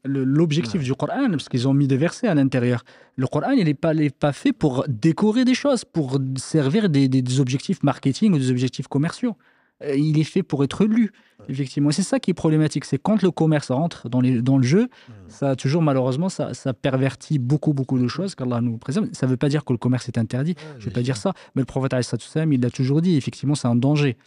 l'objectif du Coran, parce qu'ils ont mis des versets à l'intérieur. Le Coran, il n'est pas fait pour décorer des choses, pour servir des objectifs marketing ou des objectifs commerciaux. il est fait pour être lu. Effectivement, c'est ça qui est problématique. C'est quand le commerce rentre dans le jeu, ça a toujours, malheureusement, ça pervertit beaucoup de choses, qu'Allah nous préserve. Ça ne veut pas dire que le commerce est interdit, je ne vais pas dire ça, mais le prophète, alayhi salatu wassalam, il l'a toujours dit, effectivement, c'est un danger.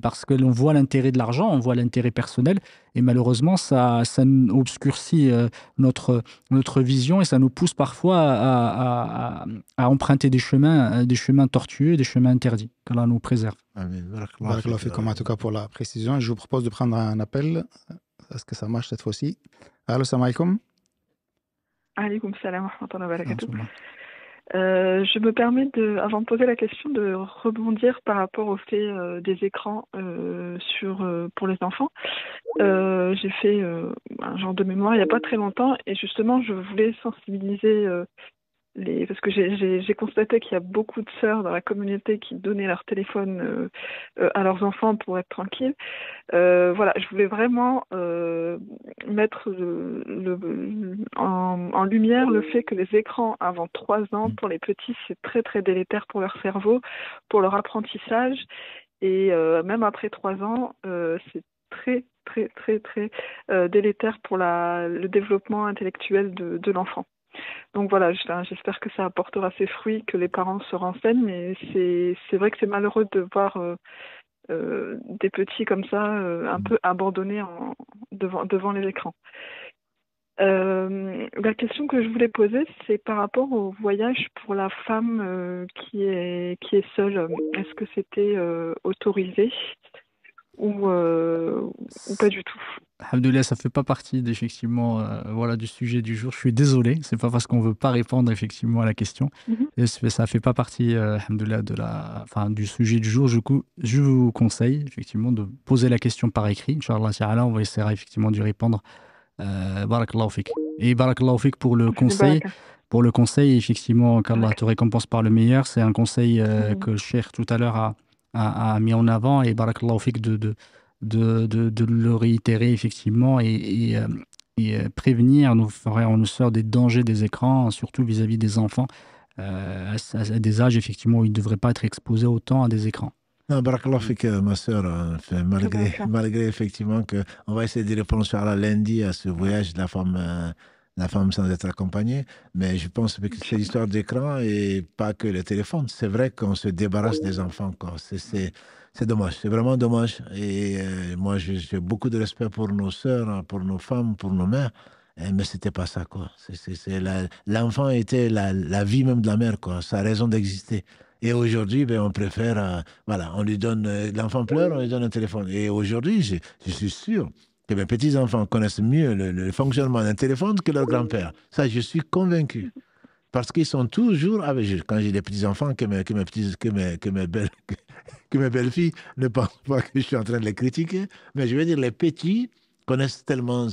Parce que l'on voit l'intérêt de l'argent, on voit l'intérêt personnel, et malheureusement, ça obscurcit notre vision, et ça nous pousse parfois à emprunter des chemins tortueux, des chemins interdits. Qu'Allah nous préserve. Amen. Barakallahu fikum, en tout cas pour la précision. Je vous propose de prendre un appel. Est-ce que ça marche cette fois-ci? Allô, salam alaikum. Alaikum salam wa rahmatullahi wa barakatuh. Je me permets, avant de poser la question, de rebondir par rapport au fait des écrans pour les enfants. J'ai fait un genre de mémoire il n'y a pas très longtemps, et justement, je voulais sensibiliser parce que j'ai constaté qu'il y a beaucoup de sœurs dans la communauté qui donnaient leur téléphone à leurs enfants pour être tranquilles. Voilà, je voulais vraiment mettre en lumière le fait que les écrans avant 3 ans, pour les petits, c'est très très délétère pour leur cerveau, pour leur apprentissage, et même après 3 ans, c'est très très très très délétère pour le développement intellectuel de l'enfant. Donc voilà, j'espère que ça apportera ses fruits, que les parents se renseignent, mais c'est vrai que c'est malheureux de voir des petits comme ça, un peu abandonnés devant les écrans. La question que je voulais poser, c'est par rapport au voyage pour la femme qui est seule. Est-ce que c'était autorisé ou pas du tout? Alhamdoulilah, ça ne fait pas partie effectivement du sujet du jour. Je suis désolé, c'est pas parce qu'on ne veut pas répondre effectivement à la question. Et ça ne fait pas partie alhamdoulilah, du sujet du jour. Du coup, je vous conseille effectivement de poser la question par écrit. Inch'Allah ta'ala, on va essayer effectivement d'y répondre. Barakallahu fik. Et barakallahu fik pour le conseil. Pour le conseil, effectivement, qu'Allah te récompense par le meilleur. C'est un conseil que le cheikh tout à l'heure a mis en avant, et barakallahu fik de le réitérer effectivement et prévenir nos frères et nos sœurs des dangers des écrans, surtout vis-à-vis des enfants à des âges effectivement où ils ne devraient pas être exposés autant à des écrans. Non, barakallahu fik, ma sœur, malgré effectivement qu'on va essayer de répondre Inch'Allah lundi à ce voyage de la femme sans être accompagnée, mais je pense que c'est l'histoire d'écran et pas que le téléphone. C'est vrai qu'on se débarrasse des enfants, quoi. C'est dommage, c'est vraiment dommage. Et moi, j'ai beaucoup de respect pour nos sœurs, pour nos femmes, pour nos mères, mais c'était pas ça, quoi. L'enfant était la vie même de la mère, quoi, sa raison d'exister. Et aujourd'hui, on préfère, on lui donne, l'enfant pleure, on lui donne un téléphone. Et aujourd'hui, je suis sûr que mes petits-enfants connaissent mieux le fonctionnement d'un téléphone que leur grand-père. Ça, je suis convaincu. Parce qu'ils sont toujours avec. Quand j'ai des petits-enfants, que mes belles-filles ne pensent pas que je suis en train de les critiquer, mais je veux dire, les petits connaissent tellement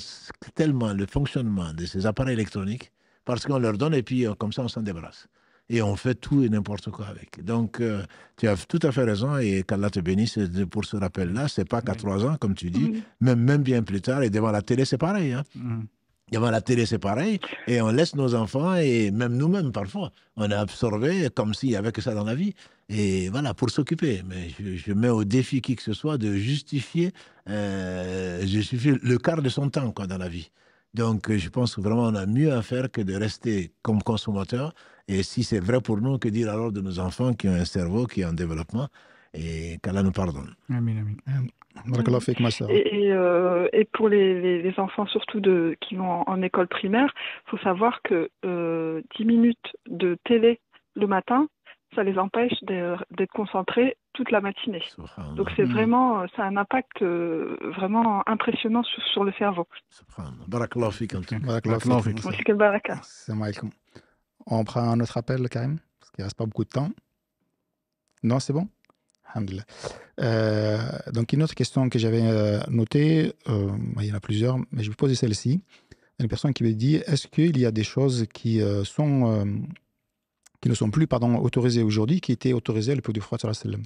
le fonctionnement de ces appareils électroniques, parce qu'on leur donne et puis comme ça, on s'en débarrasse. Et on fait tout et n'importe quoi avec. Donc, tu as tout à fait raison, et qu'Allah te bénisse pour ce rappel-là. C'est pas qu'à 3 ans, comme tu dis, même bien plus tard, et devant la télé, c'est pareil. Hein. Devant la télé, c'est pareil, et on laisse nos enfants, et même nous-mêmes, parfois, on est absorbé comme s'il n'y avait que ça dans la vie. Et voilà, pour s'occuper. Mais je mets au défi qui que ce soit de justifier le quart de son temps, quoi, dans la vie. Donc, je pense que vraiment, on a mieux à faire que de rester comme consommateur. Et si c'est vrai pour nous, que dire alors de nos enfants qui ont un cerveau qui est en développement, et qu'Allah nous pardonne. Amin. Et pour les enfants, surtout qui vont en école primaire, il faut savoir que 10 minutes de télé le matin, ça les empêche d'être concentrés toute la matinée. Donc c'est vraiment, ça a un impact vraiment impressionnant sur le cerveau. Barakallahu fik. On prend un autre appel, Karim, parce qu'il ne reste pas beaucoup de temps. Non, c'est bon? Alhamdulillah. Donc une autre question que j'avais notée, il y en a plusieurs, mais je vais poser celle-ci. Il y a une personne qui me dit, est-ce qu'il y a des choses qui ne sont plus autorisées aujourd'hui, qui étaient autorisées à l'époque du prophète sallallahu alayhi wa sallam?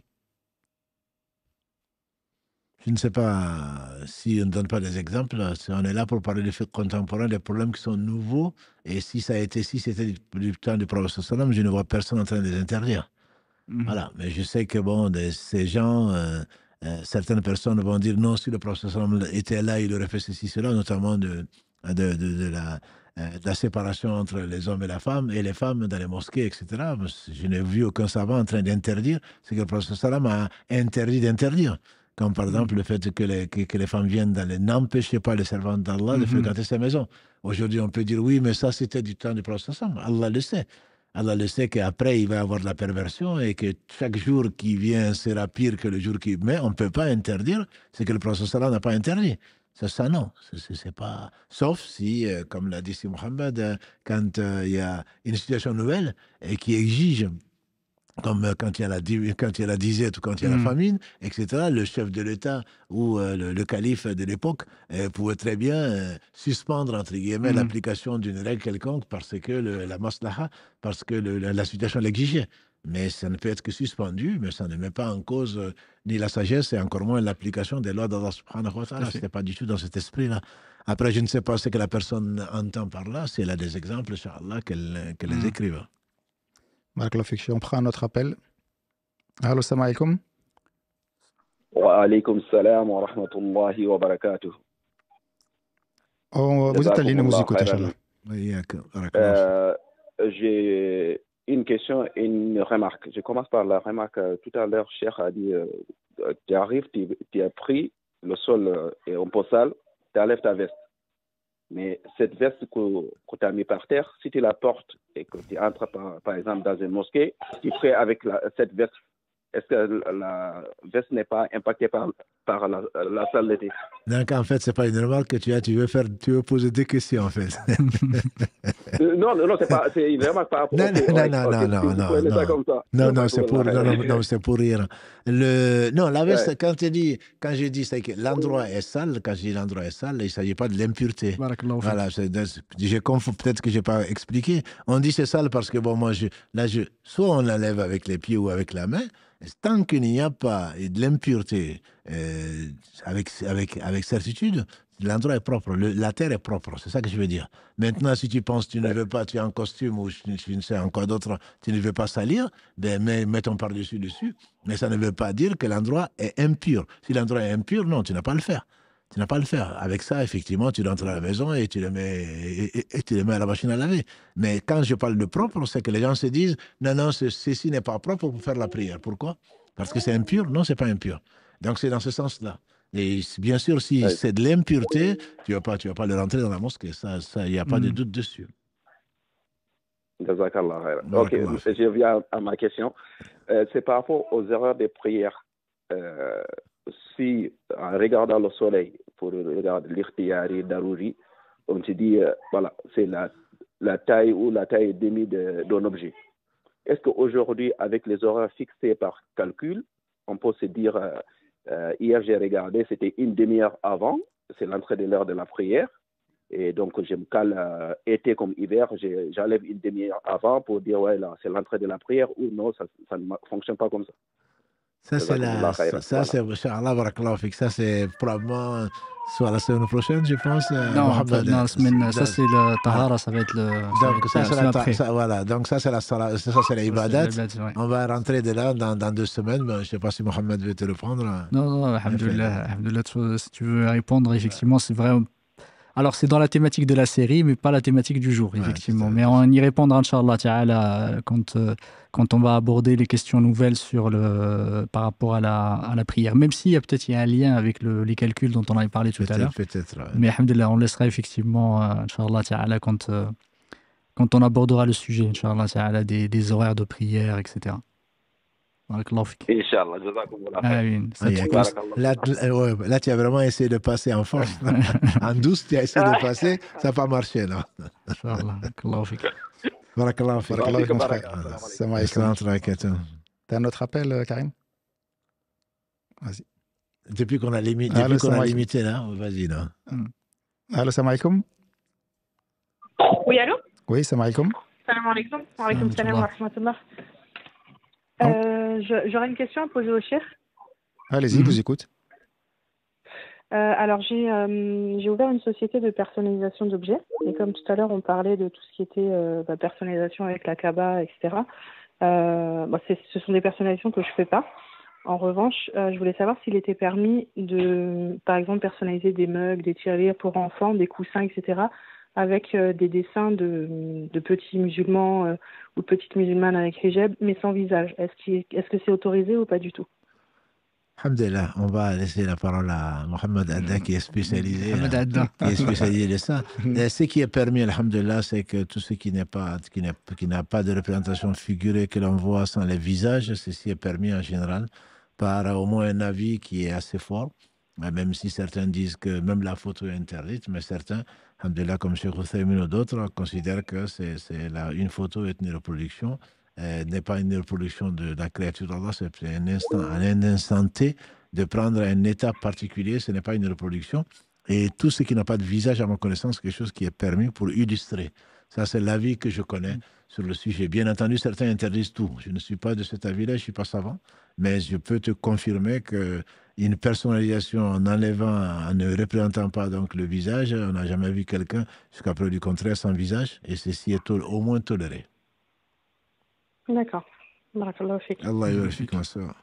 Je ne sais pas si on ne donne pas des exemples. On est là pour parler des faits contemporains, des problèmes qui sont nouveaux. Et si c'était du temps du prophète sallallahu alayhi wa sallam, je ne vois personne en train de les interdire. Voilà, mais je sais que ces gens certaines personnes vont dire non, si le prophète était là, il aurait fait ceci, cela, notamment de la séparation entre les hommes et les femmes dans les mosquées, etc. Je n'ai vu aucun savant en train d'interdire ce que le prophète a interdit d'interdire. Comme par exemple le fait que les femmes viennent dans les... N'empêchez pas les servantes d'Allah de fréquenter ces maisons. Aujourd'hui, on peut dire oui, mais ça c'était du temps du prophète. Allah le sait. Allah le sait qu'après, il va y avoir de la perversion et que chaque jour qui vient sera pire que le jour qui... Mais on ne peut pas interdire ce que le prophète n'a pas interdit. Ça non. C'est pas... Sauf si, comme l'a dit Mohammed, quand il y a une situation nouvelle et qui exige, comme quand il y a la disette ou quand il y a la famine, etc., le chef de l'État ou le calife de l'époque pouvait très bien suspendre, entre guillemets, l'application d'une règle quelconque parce que la maslaha, parce que la situation l'exigeait. Mais ça ne peut être que suspendu, mais ça ne met pas en cause ni la sagesse et encore moins l'application des lois d'Allah subhanahu wa ta'ala. Ce n'était pas du tout dans cet esprit-là. Après, je ne sais pas ce que la personne entend par là. Si elle a des exemples, Inch'Allah, qu'elle les écrive. Barakallahu fik. On prend un autre appel. Allô, salam alaikum. Wa alaikum salam wa rahmatullahi wa barakatuh. Vous êtes à ligne, nous écoutez, Inch'Allah. J'ai une question et une remarque. Je commence par la remarque. Tout à l'heure, Cheikh a dit tu arrives, tu as pris le sol et un peu sale, tu enlèves ta veste. Mais cette veste que tu as mis par terre, si tu la portes et que tu entres par exemple dans une mosquée, tu fais avec cette veste, est-ce que la veste n'est pas impactée par la saleté? Donc en fait, c'est pas une remarque que tu as, tu veux poser des questions en fait. Non, c'est une remarque par rapport Non, c'est pour rire. Non, la veste, quand je dis que l'endroit est sale, quand je dis l'endroit est sale, il ne s'agit pas de l'impureté. Voilà, j'ai confondu, peut-être que je n'ai pas expliqué. On dit c'est sale parce que bon, moi, soit on l'enlève avec les pieds ou avec la main. Tant qu'il n'y a pas de l'impureté avec certitude, l'endroit est propre, la terre est propre, c'est ça que je veux dire. Maintenant, si tu penses tu ne veux pas, tu es en costume ou je ne sais encore d'autres, tu ne veux pas salir, ben mets ton par-dessus dessus, mais ça ne veut pas dire que l'endroit est impur. Si l'endroit est impur, non, tu n'as pas à le faire. Tu n'as pas à le faire. Avec ça, effectivement, tu rentres à la maison et tu le mets à la machine à laver. Mais quand je parle de propre, c'est que les gens se disent non, ceci n'est pas propre pour faire la prière. Pourquoi? Parce que c'est impur? Non, c'est pas impur. Donc c'est dans ce sens-là. Et bien sûr, si c'est de l'impureté, tu vas pas le rentrer dans la mosquée. Ça, il n'y a pas de doute dessus. Jazakallah. Ok, je viens à ma question. C'est par rapport aux erreurs des prières. Si, en regardant le soleil, pour regarder l'irtiyari, darouri, on se dit, voilà, c'est la taille ou la taille et demie d'un objet. Est-ce qu'aujourd'hui, avec les horaires fixés par calcul, on peut se dire, hier j'ai regardé, c'était une demi-heure avant, c'est l'entrée de l'heure de la prière, et donc je me cale été comme hiver, j'enlève une demi-heure avant pour dire, ouais, là, c'est l'entrée de la prière, ou non, ça ne fonctionne pas comme ça. Ça, c'est probablement soit la semaine prochaine, je pense. Non, la semaine, ça c'est le Tahara, ça va être le. Donc ça c'est la ibadat. On va rentrer de là dans 2 semaines. Je ne sais pas si Mohamed veut te le prendre. Non, alhamdoulilah, si tu veux répondre, effectivement, c'est vrai. Alors, c'est dans la thématique de la série, mais pas la thématique du jour, effectivement. Mais on y répondra, Inch'Allah Ta'ala, quand on va aborder les questions nouvelles par rapport à la prière. Même s'il y a peut-être un lien avec les calculs dont on avait parlé tout à l'heure. Peut-être. Mais, alhamdoulilah, on laissera effectivement, Inch'Allah Ta'ala, quand on abordera le sujet, Inch'Allah Ta'ala, des horaires de prière, etc. Inch'Allah, là, tu as vraiment essayé de passer en force. En douce, tu as essayé de passer, ça n'a pas marché, là. Barakallahu fik. T'as un autre appel, Karim? Vas-y. Depuis qu'on a limité, là, vas-y, là. Allô, salam alaikum. Oui, allô? Oui, salam alaikum. Salam alaikum. Wa alaikum salam wa rahmatullah. J'aurais une question à poser au chef. Allez-y, vous écoute. Alors, j'ai ouvert une société de personnalisation d'objets. Et comme tout à l'heure, on parlait de tout ce qui était personnalisation avec la Kaaba, etc. Ce sont des personnalisations que je ne fais pas. En revanche, je voulais savoir s'il était permis de, par exemple, personnaliser des mugs, des tirelires pour enfants, des coussins, etc., avec des dessins de petits musulmans ou de petites musulmanes avec hijab, mais sans visage. Est-ce que c'est autorisé ou pas du tout? Alhamdulillah, on va laisser la parole à Mohamed Adda qui est spécialisé, Mohamed Adda. qui est spécialisé de ça. Et ce qui est permis, alhamdulillah, c'est que tout ce qui n'a pas de représentation figurée que l'on voit sans les visages, ceci est permis en général par au moins un avis qui est assez fort. Même si certains disent que même la photo est interdite, mais certains, alhamdulillah, comme Cheikh Ousseymine ou d'autres, considèrent que une photo est une reproduction. N'est pas une reproduction de la créature d'Allah, c'est un instant T de prendre un état particulier, ce n'est pas une reproduction. Et tout ce qui n'a pas de visage, à ma connaissance, c'est quelque chose qui est permis pour illustrer. Ça, c'est l'avis que je connais sur le sujet. Bien entendu, certains interdisent tout. Je ne suis pas de cet avis-là, je ne suis pas savant, mais je peux te confirmer qu'une personnalisation en enlevant, en ne représentant pas donc le visage, on n'a jamais vu quelqu'un, jusqu'à preuve du contraire, sans visage, et ceci est au moins toléré. D'accord. Barakallahu fik. Allah ybarfik, ma soeur.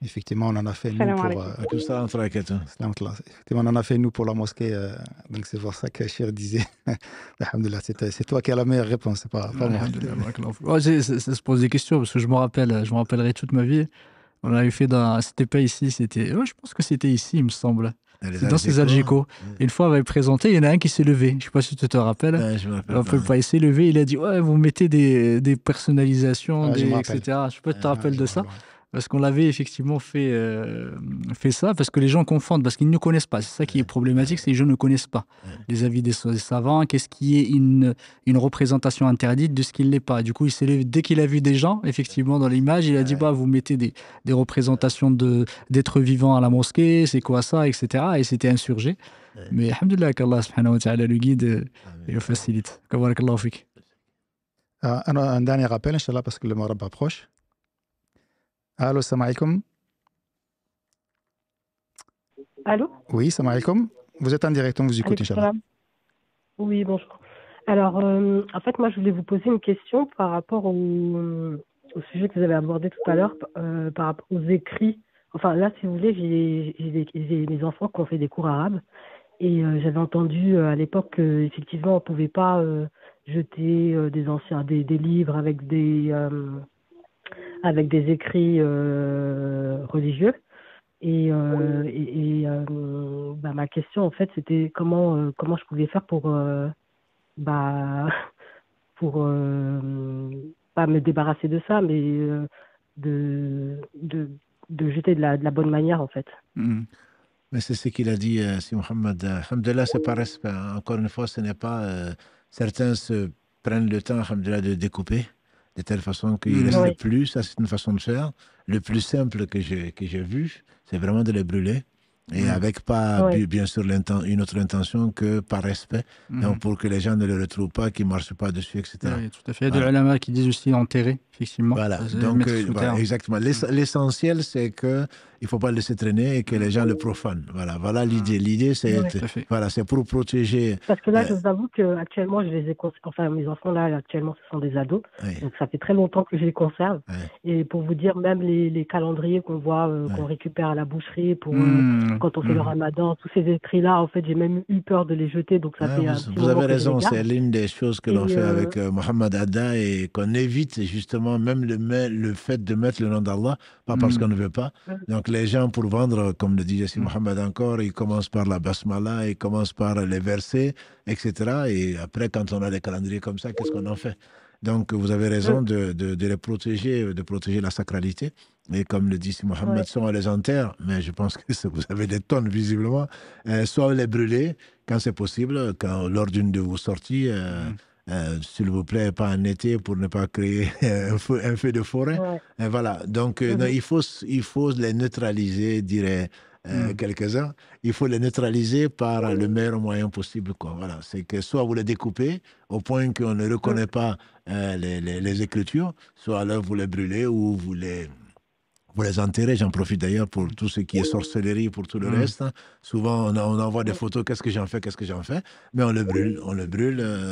Effectivement, on en a fait nous Salam pour. alaikum. Tout ça entre Effectivement, on en a fait nous pour la mosquée. Donc c'est pour ça que Cher disait. Alhamdulillah, c'est toi qui as la meilleure réponse, c'est pas moi. Ouais, ça se pose des questions parce que je me rappellerai toute ma vie. On l'avait fait c'était pas ici, je pense que c'était ici, il me semble. C'est dans ces Algico. Une fois, on avait présenté, il y en a un qui s'est levé. Je ne sais pas si tu te rappelles. Ouais, je me rappelle. Il s'est levé, il a dit ouais, vous mettez des personnalisations, je me etc. Je ne sais pas si tu te rappelles de ça. Ouais. Parce qu'on l'avait effectivement fait ça, parce que les gens confondent, parce qu'ils ne connaissent pas. C'est ça qui est problématique, c'est que les gens ne connaissent pas les avis des savants, qu'est-ce qui est une représentation interdite de ce qui ne l'est pas. Du coup, il s'est levé, dès qu'il a vu des gens, effectivement, dans l'image, il a dit, vous mettez des représentations d'êtres vivants à la mosquée, c'est quoi ça, etc. Et c'était insurgé. Mais alhamdoulilah qu'Allah subhanahu wa ta'ala le guide et le facilite. Kabarakallahu fik. Un dernier rappel, Inch'Allah, parce que le Maghreb approche. Allô, salam alaikum. Allô? Oui, salam alaikum. Vous êtes en direct, on vous écoute, Inch'Allah. Oui, bonjour. Alors, en fait, moi, je voulais vous poser une question par rapport au sujet que vous avez abordé tout à l'heure, par rapport aux écrits. Enfin, là, si vous voulez, j'ai mes enfants qui ont fait des cours arabes et j'avais entendu à l'époque qu'effectivement, on ne pouvait pas jeter des livres avec des écrits religieux. Et ma question, en fait, c'était comment je pouvais faire pour pas me débarrasser de ça, mais de jeter de la bonne manière, en fait. Mais c'est ce qu'il a dit, si Mohamed. Alhamdulillah, c'est pas respect. Encore une fois, ce n'est pas... certains se prennent le temps, alhamdulillah, de découper de telle façon qu'il ne reste plus. Ça, c'est une façon de faire. Le plus simple que j'ai vu, c'est vraiment de les brûler. Et avec pas, bien sûr, une autre intention que par respect. Donc, pour que les gens ne le retrouvent pas, qu'ils ne marchent pas dessus, etc. Oui, tout à fait. Il y a des ulama qui disent aussi enterrer, effectivement. Voilà. Donc, exactement. L'essentiel, c'est qu'il ne faut pas le laisser traîner et que les gens le profanent. Voilà l'idée. L'idée, c'est pour protéger. Parce que là, je vous avoue qu'actuellement, je les ai enfin, mes enfants, là, actuellement, ce sont des ados. Donc, ça fait très longtemps que je les conserve. Et pour vous dire, même les calendriers qu'on voit, qu'on récupère à la boucherie pour... quand on fait le ramadan, tous ces écrits-là, en fait, j'ai même eu peur de les jeter. Donc ça fait vous avez raison, c'est l'une des choses que l'on fait avec Mohamed Adda et qu'on évite justement même le fait de mettre le nom d'Allah, pas parce qu'on ne veut pas. Donc les gens, pour vendre, comme le disait Mohamed encore, ils commencent par la basmala, ils commencent par les versets, etc. Et après, quand on a des calendriers comme ça, qu'est-ce qu'on en fait? Donc, vous avez raison de les protéger, de protéger la sacralité. Et comme le dit Mohamed, soit on les enterre, mais je pense que vous avez des tonnes visiblement, soit les brûler quand c'est possible, lors d'une de vos sorties, s'il vous plaît, pas en été pour ne pas créer un feu de forêt. Et voilà, donc non, il faut les neutraliser, dirait quelques-uns. Il faut les neutraliser par le meilleur moyen possible. Voilà. C'est que soit vous les découpez au point qu'on ne reconnaît pas les écritures, soit alors vous les brûlez ou vous les enterrez. J'en profite d'ailleurs pour tout ce qui est sorcellerie, pour tout le reste. Souvent, on envoie des photos, qu'est-ce que j'en fais, mais on le brûle,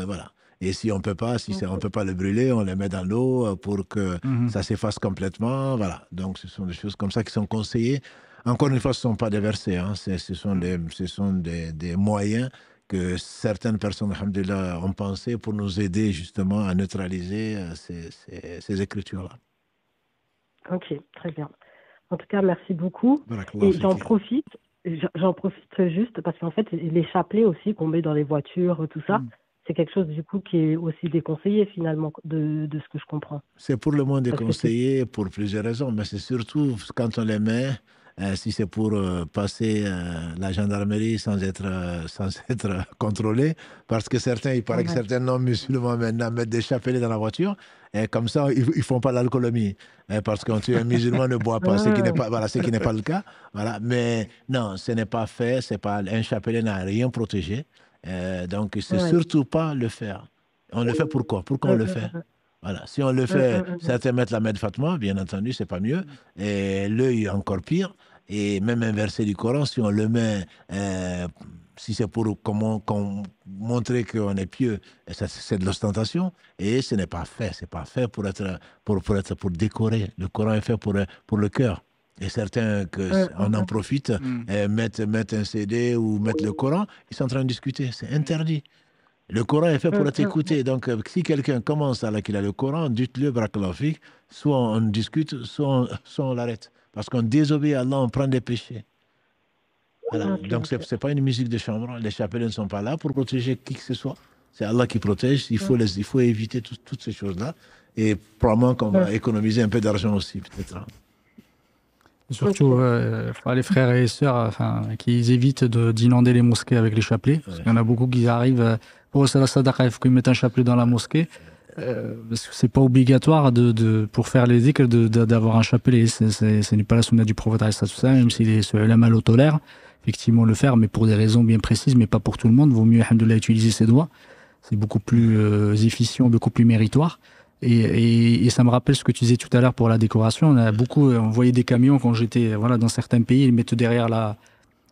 voilà. Et si on peut pas, on peut pas le brûler, on le met dans l'eau pour que ça s'efface complètement. Voilà. Donc, ce sont des choses comme ça qui sont conseillées. Encore une fois, ce ne sont pas des versets, hein. Ce sont des moyens que certaines personnes, alhamdoulilah, ont pensé pour nous aider justement à neutraliser ces écritures-là. Ok, très bien. En tout cas, merci beaucoup. Et j'en profite juste parce qu'en fait, les chapelets aussi qu'on met dans les voitures, tout ça, c'est quelque chose du coup qui est aussi déconseillé finalement de ce que je comprends. C'est pour le moins déconseillé pour plusieurs raisons, mais c'est surtout quand on les met, si c'est pour passer la gendarmerie sans être contrôlé, parce que il paraît que certains non-musulmans maintenant mettent des chapelets dans la voiture, et comme ça, ils font pas l'alcoolémie, parce qu'un musulman ne boit pas, ce qui n'est pas le cas. Voilà. Mais non, ce n'est pas fait, un chapelet n'a rien protégé. Donc, c'est surtout pas le faire. On le fait pourquoi? Pourquoi on le fait? Voilà. Si on le fait, certains mettent la main de Fatma, bien entendu, c'est pas mieux. Et l'œil, encore pire. Et même un verset du Coran, si on le met, si c'est pour montrer qu'on est pieux, c'est de l'ostentation. Et ce n'est pas fait. C'est pas fait pour décorer. Le Coran est fait pour le cœur. Et certains on en profite, mettent un CD ou mettent le Coran, ils sont en train de discuter. C'est interdit. Le Coran est fait pour être écouté. Donc, si quelqu'un commence qu'il a le Coran, dites-le, barakallahu fik, soit on discute, soit on l'arrête. Parce qu'on désobéit à Allah, on prend des péchés. Voilà. Donc, c'est pas une musique de chambre. Les chapelets ne sont pas là pour protéger qui que ce soit. C'est Allah qui protège. Il faut éviter toutes ces choses-là. Et probablement qu'on va économiser un peu d'argent aussi, peut-être. Surtout les frères et sœurs qu'ils évitent d'inonder les mosquées avec les chapelets. Parce qu'il y en a beaucoup qui arrivent pour la sadaqa, il faut qu'ils mettent un chapelet dans la mosquée. Parce que c'est pas obligatoire pour faire les dhikrs d'avoir un chapelet. Ce n'est pas la sunna du prophète, même si les ulama le tolèrent. Effectivement, le faire, mais pour des raisons bien précises, mais pas pour tout le monde. Vaut mieux, alhamdoulilah, utiliser ses doigts. C'est beaucoup plus efficient, beaucoup plus méritoire. Et ça me rappelle ce que tu disais tout à l'heure pour la décoration. On voyait des camions quand j'étais dans certains pays, ils mettent derrière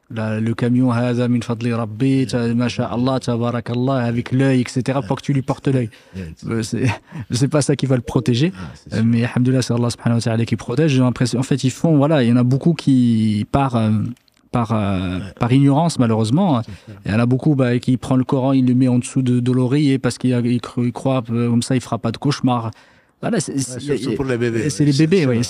le camion Hada min fadli rabbi, masha'Allah, tabarakallah, avec l'œil, etc., pour que tu lui portes l'œil. C'est pas ça qui va le protéger. Mais alhamdoulilah, c'est Allah subhanahu wa ta'ala qui protège. J'ai l'impression, en fait, il y en a beaucoup qui par ignorance, malheureusement. Il y en a beaucoup qui prend le Coran, il le met en dessous de l'oreiller parce qu'il croit comme ça il fera pas de cauchemar. Voilà, surtout pour les bébés. C'est les bébés, oui.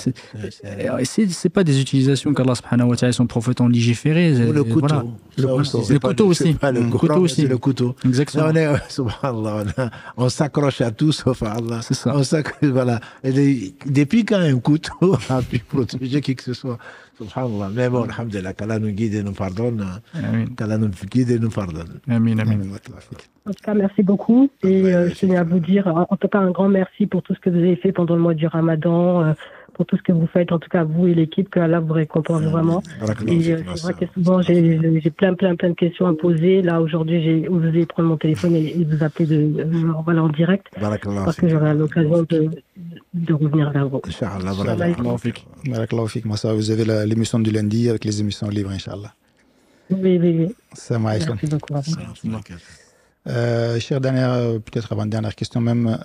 C'est pas des utilisations qu'Allah subhanahu wa ta'ala et son prophète ont légiférées. Ou le couteau. Voilà. Le couteau aussi. C'est le couteau. Exactement. On s'accroche à tout sauf à Allah. C'est ça. Voilà. Et depuis quand un couteau a pu protéger qui que ce soit. Subhanallah. Mais bon, alhamdulillah, qu'Allah nous guide et nous pardonne. Qu'Allah nous guide et nous pardonne. Amin, amin. En tout cas, merci beaucoup. Et je tenais à vous dire, en tout cas, un grand merci pour tout ce que vous avez fait pendant le mois du Ramadan, pour tout ce que vous faites, en tout cas, vous et l'équipe, que Allah vous récompense vraiment. Et c'est vrai que souvent, j'ai plein de questions à poser. Là, aujourd'hui, j'ai osé prendre mon téléphone et vous appeler en direct. Parce que j'aurai l'occasion de revenir vers vous. Inch'Allah. Barakallahu fik. Vous avez l'émission du lundi avec les émissions libres, Inch'Allah. Oui. Ça m'a Merci beaucoup. Chère peut-être avant-dernière question même,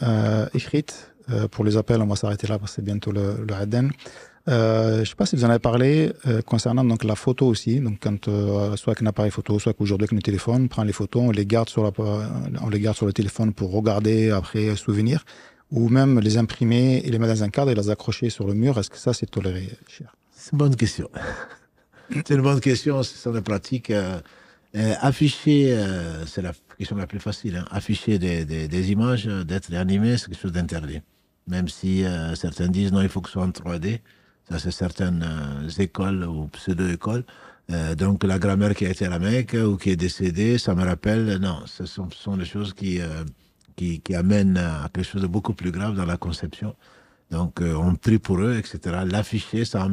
écrite, pour les appels, on va s'arrêter là parce que c'est bientôt le Aden. Je ne sais pas si vous en avez parlé concernant donc, la photo aussi. Donc, quand soit qu'un appareil photo, soit qu'aujourd'hui qu'un téléphone, on prend les photos, on les garde sur le téléphone pour regarder après souvenir, ou même les imprimer et les mettre dans un cadre et les accrocher sur le mur. Est-ce que ça, c'est toléré, cher? C'est une bonne question. C'est une bonne question, ce sont des pratiques. Afficher, c'est la question la plus facile. Afficher des images, d'être animé, c'est quelque chose d'interdit. Même si certains disent non, il faut que ce soit en 3D. Ça, c'est certaines écoles ou pseudo-écoles. Donc, la grand-mère qui a été à la Mecque ou qui est décédée, ça me rappelle, non, ce sont des choses qui amènent à quelque chose de beaucoup plus grave dans la conception. Donc, on prie pour eux, etc. L'afficher, ça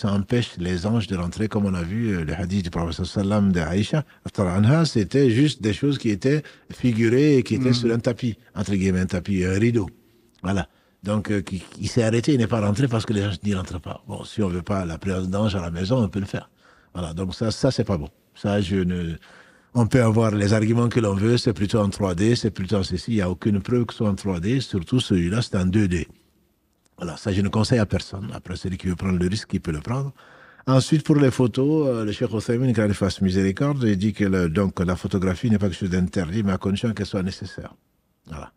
empêche les anges de rentrer, comme on a vu le hadith du prophète sallam de Aïcha. C'était juste des choses qui étaient figurées et qui étaient sur un tapis, entre guillemets, un tapis, un rideau. Voilà. Donc, il s'est arrêté, il n'est pas rentré parce que les anges n'y rentrent pas. Bon, si on ne veut pas la présence d'ange à la maison, on peut le faire. Voilà. Donc, ça c'est pas bon. Ça, On peut avoir les arguments que l'on veut, c'est plutôt en 3D, c'est plutôt en ceci, il n'y a aucune preuve que ce soit en 3D, surtout celui-là, c'est en 2D. Voilà, ça je ne conseille à personne. Après, celui qui veut prendre le risque, il peut le prendre. Ensuite, pour les photos, le Cheikh Othaymin, quand il fasse miséricorde, il dit que donc, la photographie n'est pas quelque chose d'interdit, mais à condition qu'elle soit nécessaire. Voilà.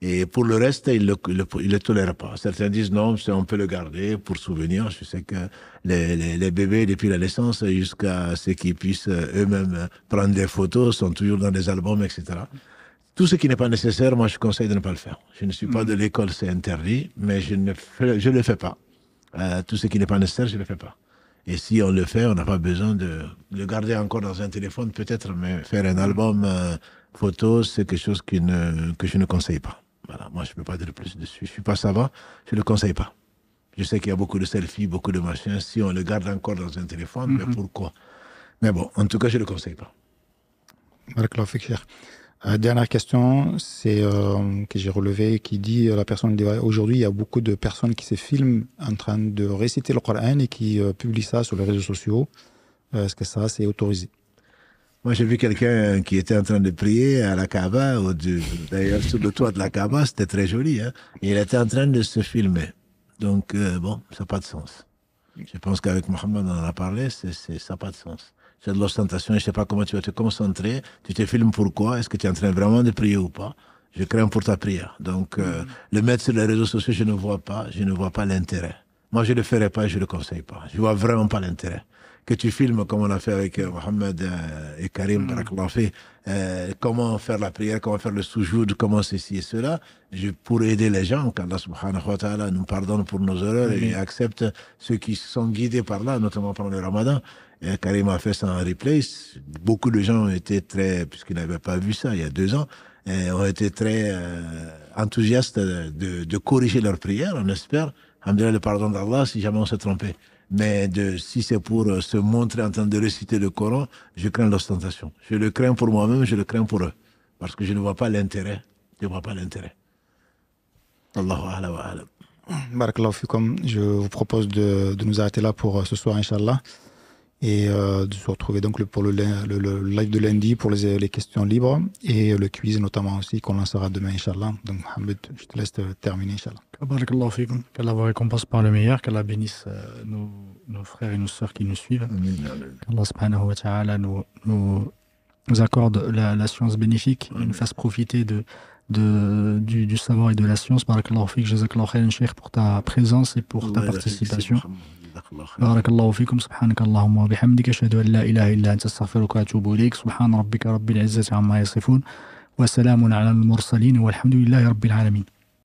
Et pour le reste, il le tolère pas. Certains disent non, on peut le garder pour souvenir. Je sais que les bébés, depuis la naissance jusqu'à ce qu'ils puissent eux-mêmes prendre des photos, sont toujours dans des albums, etc. Tout ce qui n'est pas nécessaire, moi, je conseille de ne pas le faire. Je ne suis pas de l'école, c'est interdit, mais je ne le fais pas. Tout ce qui n'est pas nécessaire, je ne le fais pas. Et si on le fait, on n'a pas besoin de le garder encore dans un téléphone, peut-être, mais faire un album photo, c'est quelque chose que je ne conseille pas. Voilà, moi, je ne peux pas dire plus dessus. Je ne suis pas savant, je ne le conseille pas. Je sais qu'il y a beaucoup de selfies, beaucoup de machins. Si on le garde encore dans un téléphone, mais pourquoi? Mais bon, en tout cas, je ne le conseille pas. Dernière question, c'est que j'ai relevée, qui dit la personne dit aujourd'hui il y a beaucoup de personnes qui se filment en train de réciter le Coran et qui publient ça sur les réseaux sociaux. Est-ce que ça c'est autorisé? Moi, j'ai vu quelqu'un qui était en train de prier à la Kaaba, d'ailleurs sur le toit de la Kaaba, c'était très joli, hein, et il était en train de se filmer. Donc, bon, ça n'a pas de sens. Je pense qu'avec Mohamed, on en a parlé, ça n'a pas de sens. C'est de l'ostentation, je ne sais pas comment tu vas te concentrer. Tu te filmes pourquoi? Est-ce que tu es en train vraiment de prier ou pas? Je crains pour ta prière. Donc, le mettre sur les réseaux sociaux, je ne vois pas l'intérêt. Moi, je ne le ferai pas, je ne le conseille pas. Je ne vois vraiment pas l'intérêt. Que tu filmes comme on a fait avec Mohamed et Karim, comment faire la prière, comment faire le soujoud, comment ceci et cela, pour aider les gens, qu'Allah subhanahu wa ta'ala nous pardonne pour nos erreurs et accepte ceux qui sont guidés par là, notamment pendant le Ramadan. Et Karim a fait ça en replay. Beaucoup de gens ont été puisqu'ils n'avaient pas vu ça il y a 2 ans, ont été très enthousiastes de corriger leur prière. On espère, alhamdoulilah, le pardon d'Allah si jamais on s'est trompé. Mais si c'est pour se montrer en train de réciter le Coran, je crains l'ostentation. Je le crains pour moi-même, je le crains pour eux. Parce que je ne vois pas l'intérêt. Allahu a'lam wa a'lam. Barakallahu fikum. Je vous propose de nous arrêter là pour ce soir, Inch'Allah. Et de se retrouver donc pour le live de lundi pour les questions libres et le quiz notamment aussi qu'on lancera demain, Inch'Allah. Donc, Mohamed, je te laisse terminer, Inch'Allah. Barakallahu fikum. Qu'Allah vous récompense par le meilleur, qu'Allah bénisse nos frères et nos sœurs qui nous suivent. Qu'Allah subhanahu wa ta'ala nous accorde la science bénéfique et nous fasse profiter du savoir et de la science. Barakallahu fik, jazakallahu khairan cheikh pour ta présence et pour ta participation. بارك الله فيكم سبحانك اللهم وبحمدك أشهد أن لا إله إلا أنت أستغفرك وأتوب إليك سبحان ربك رب العزة عما يصفون وسلام على المرسلين والحمد لله رب العالمين.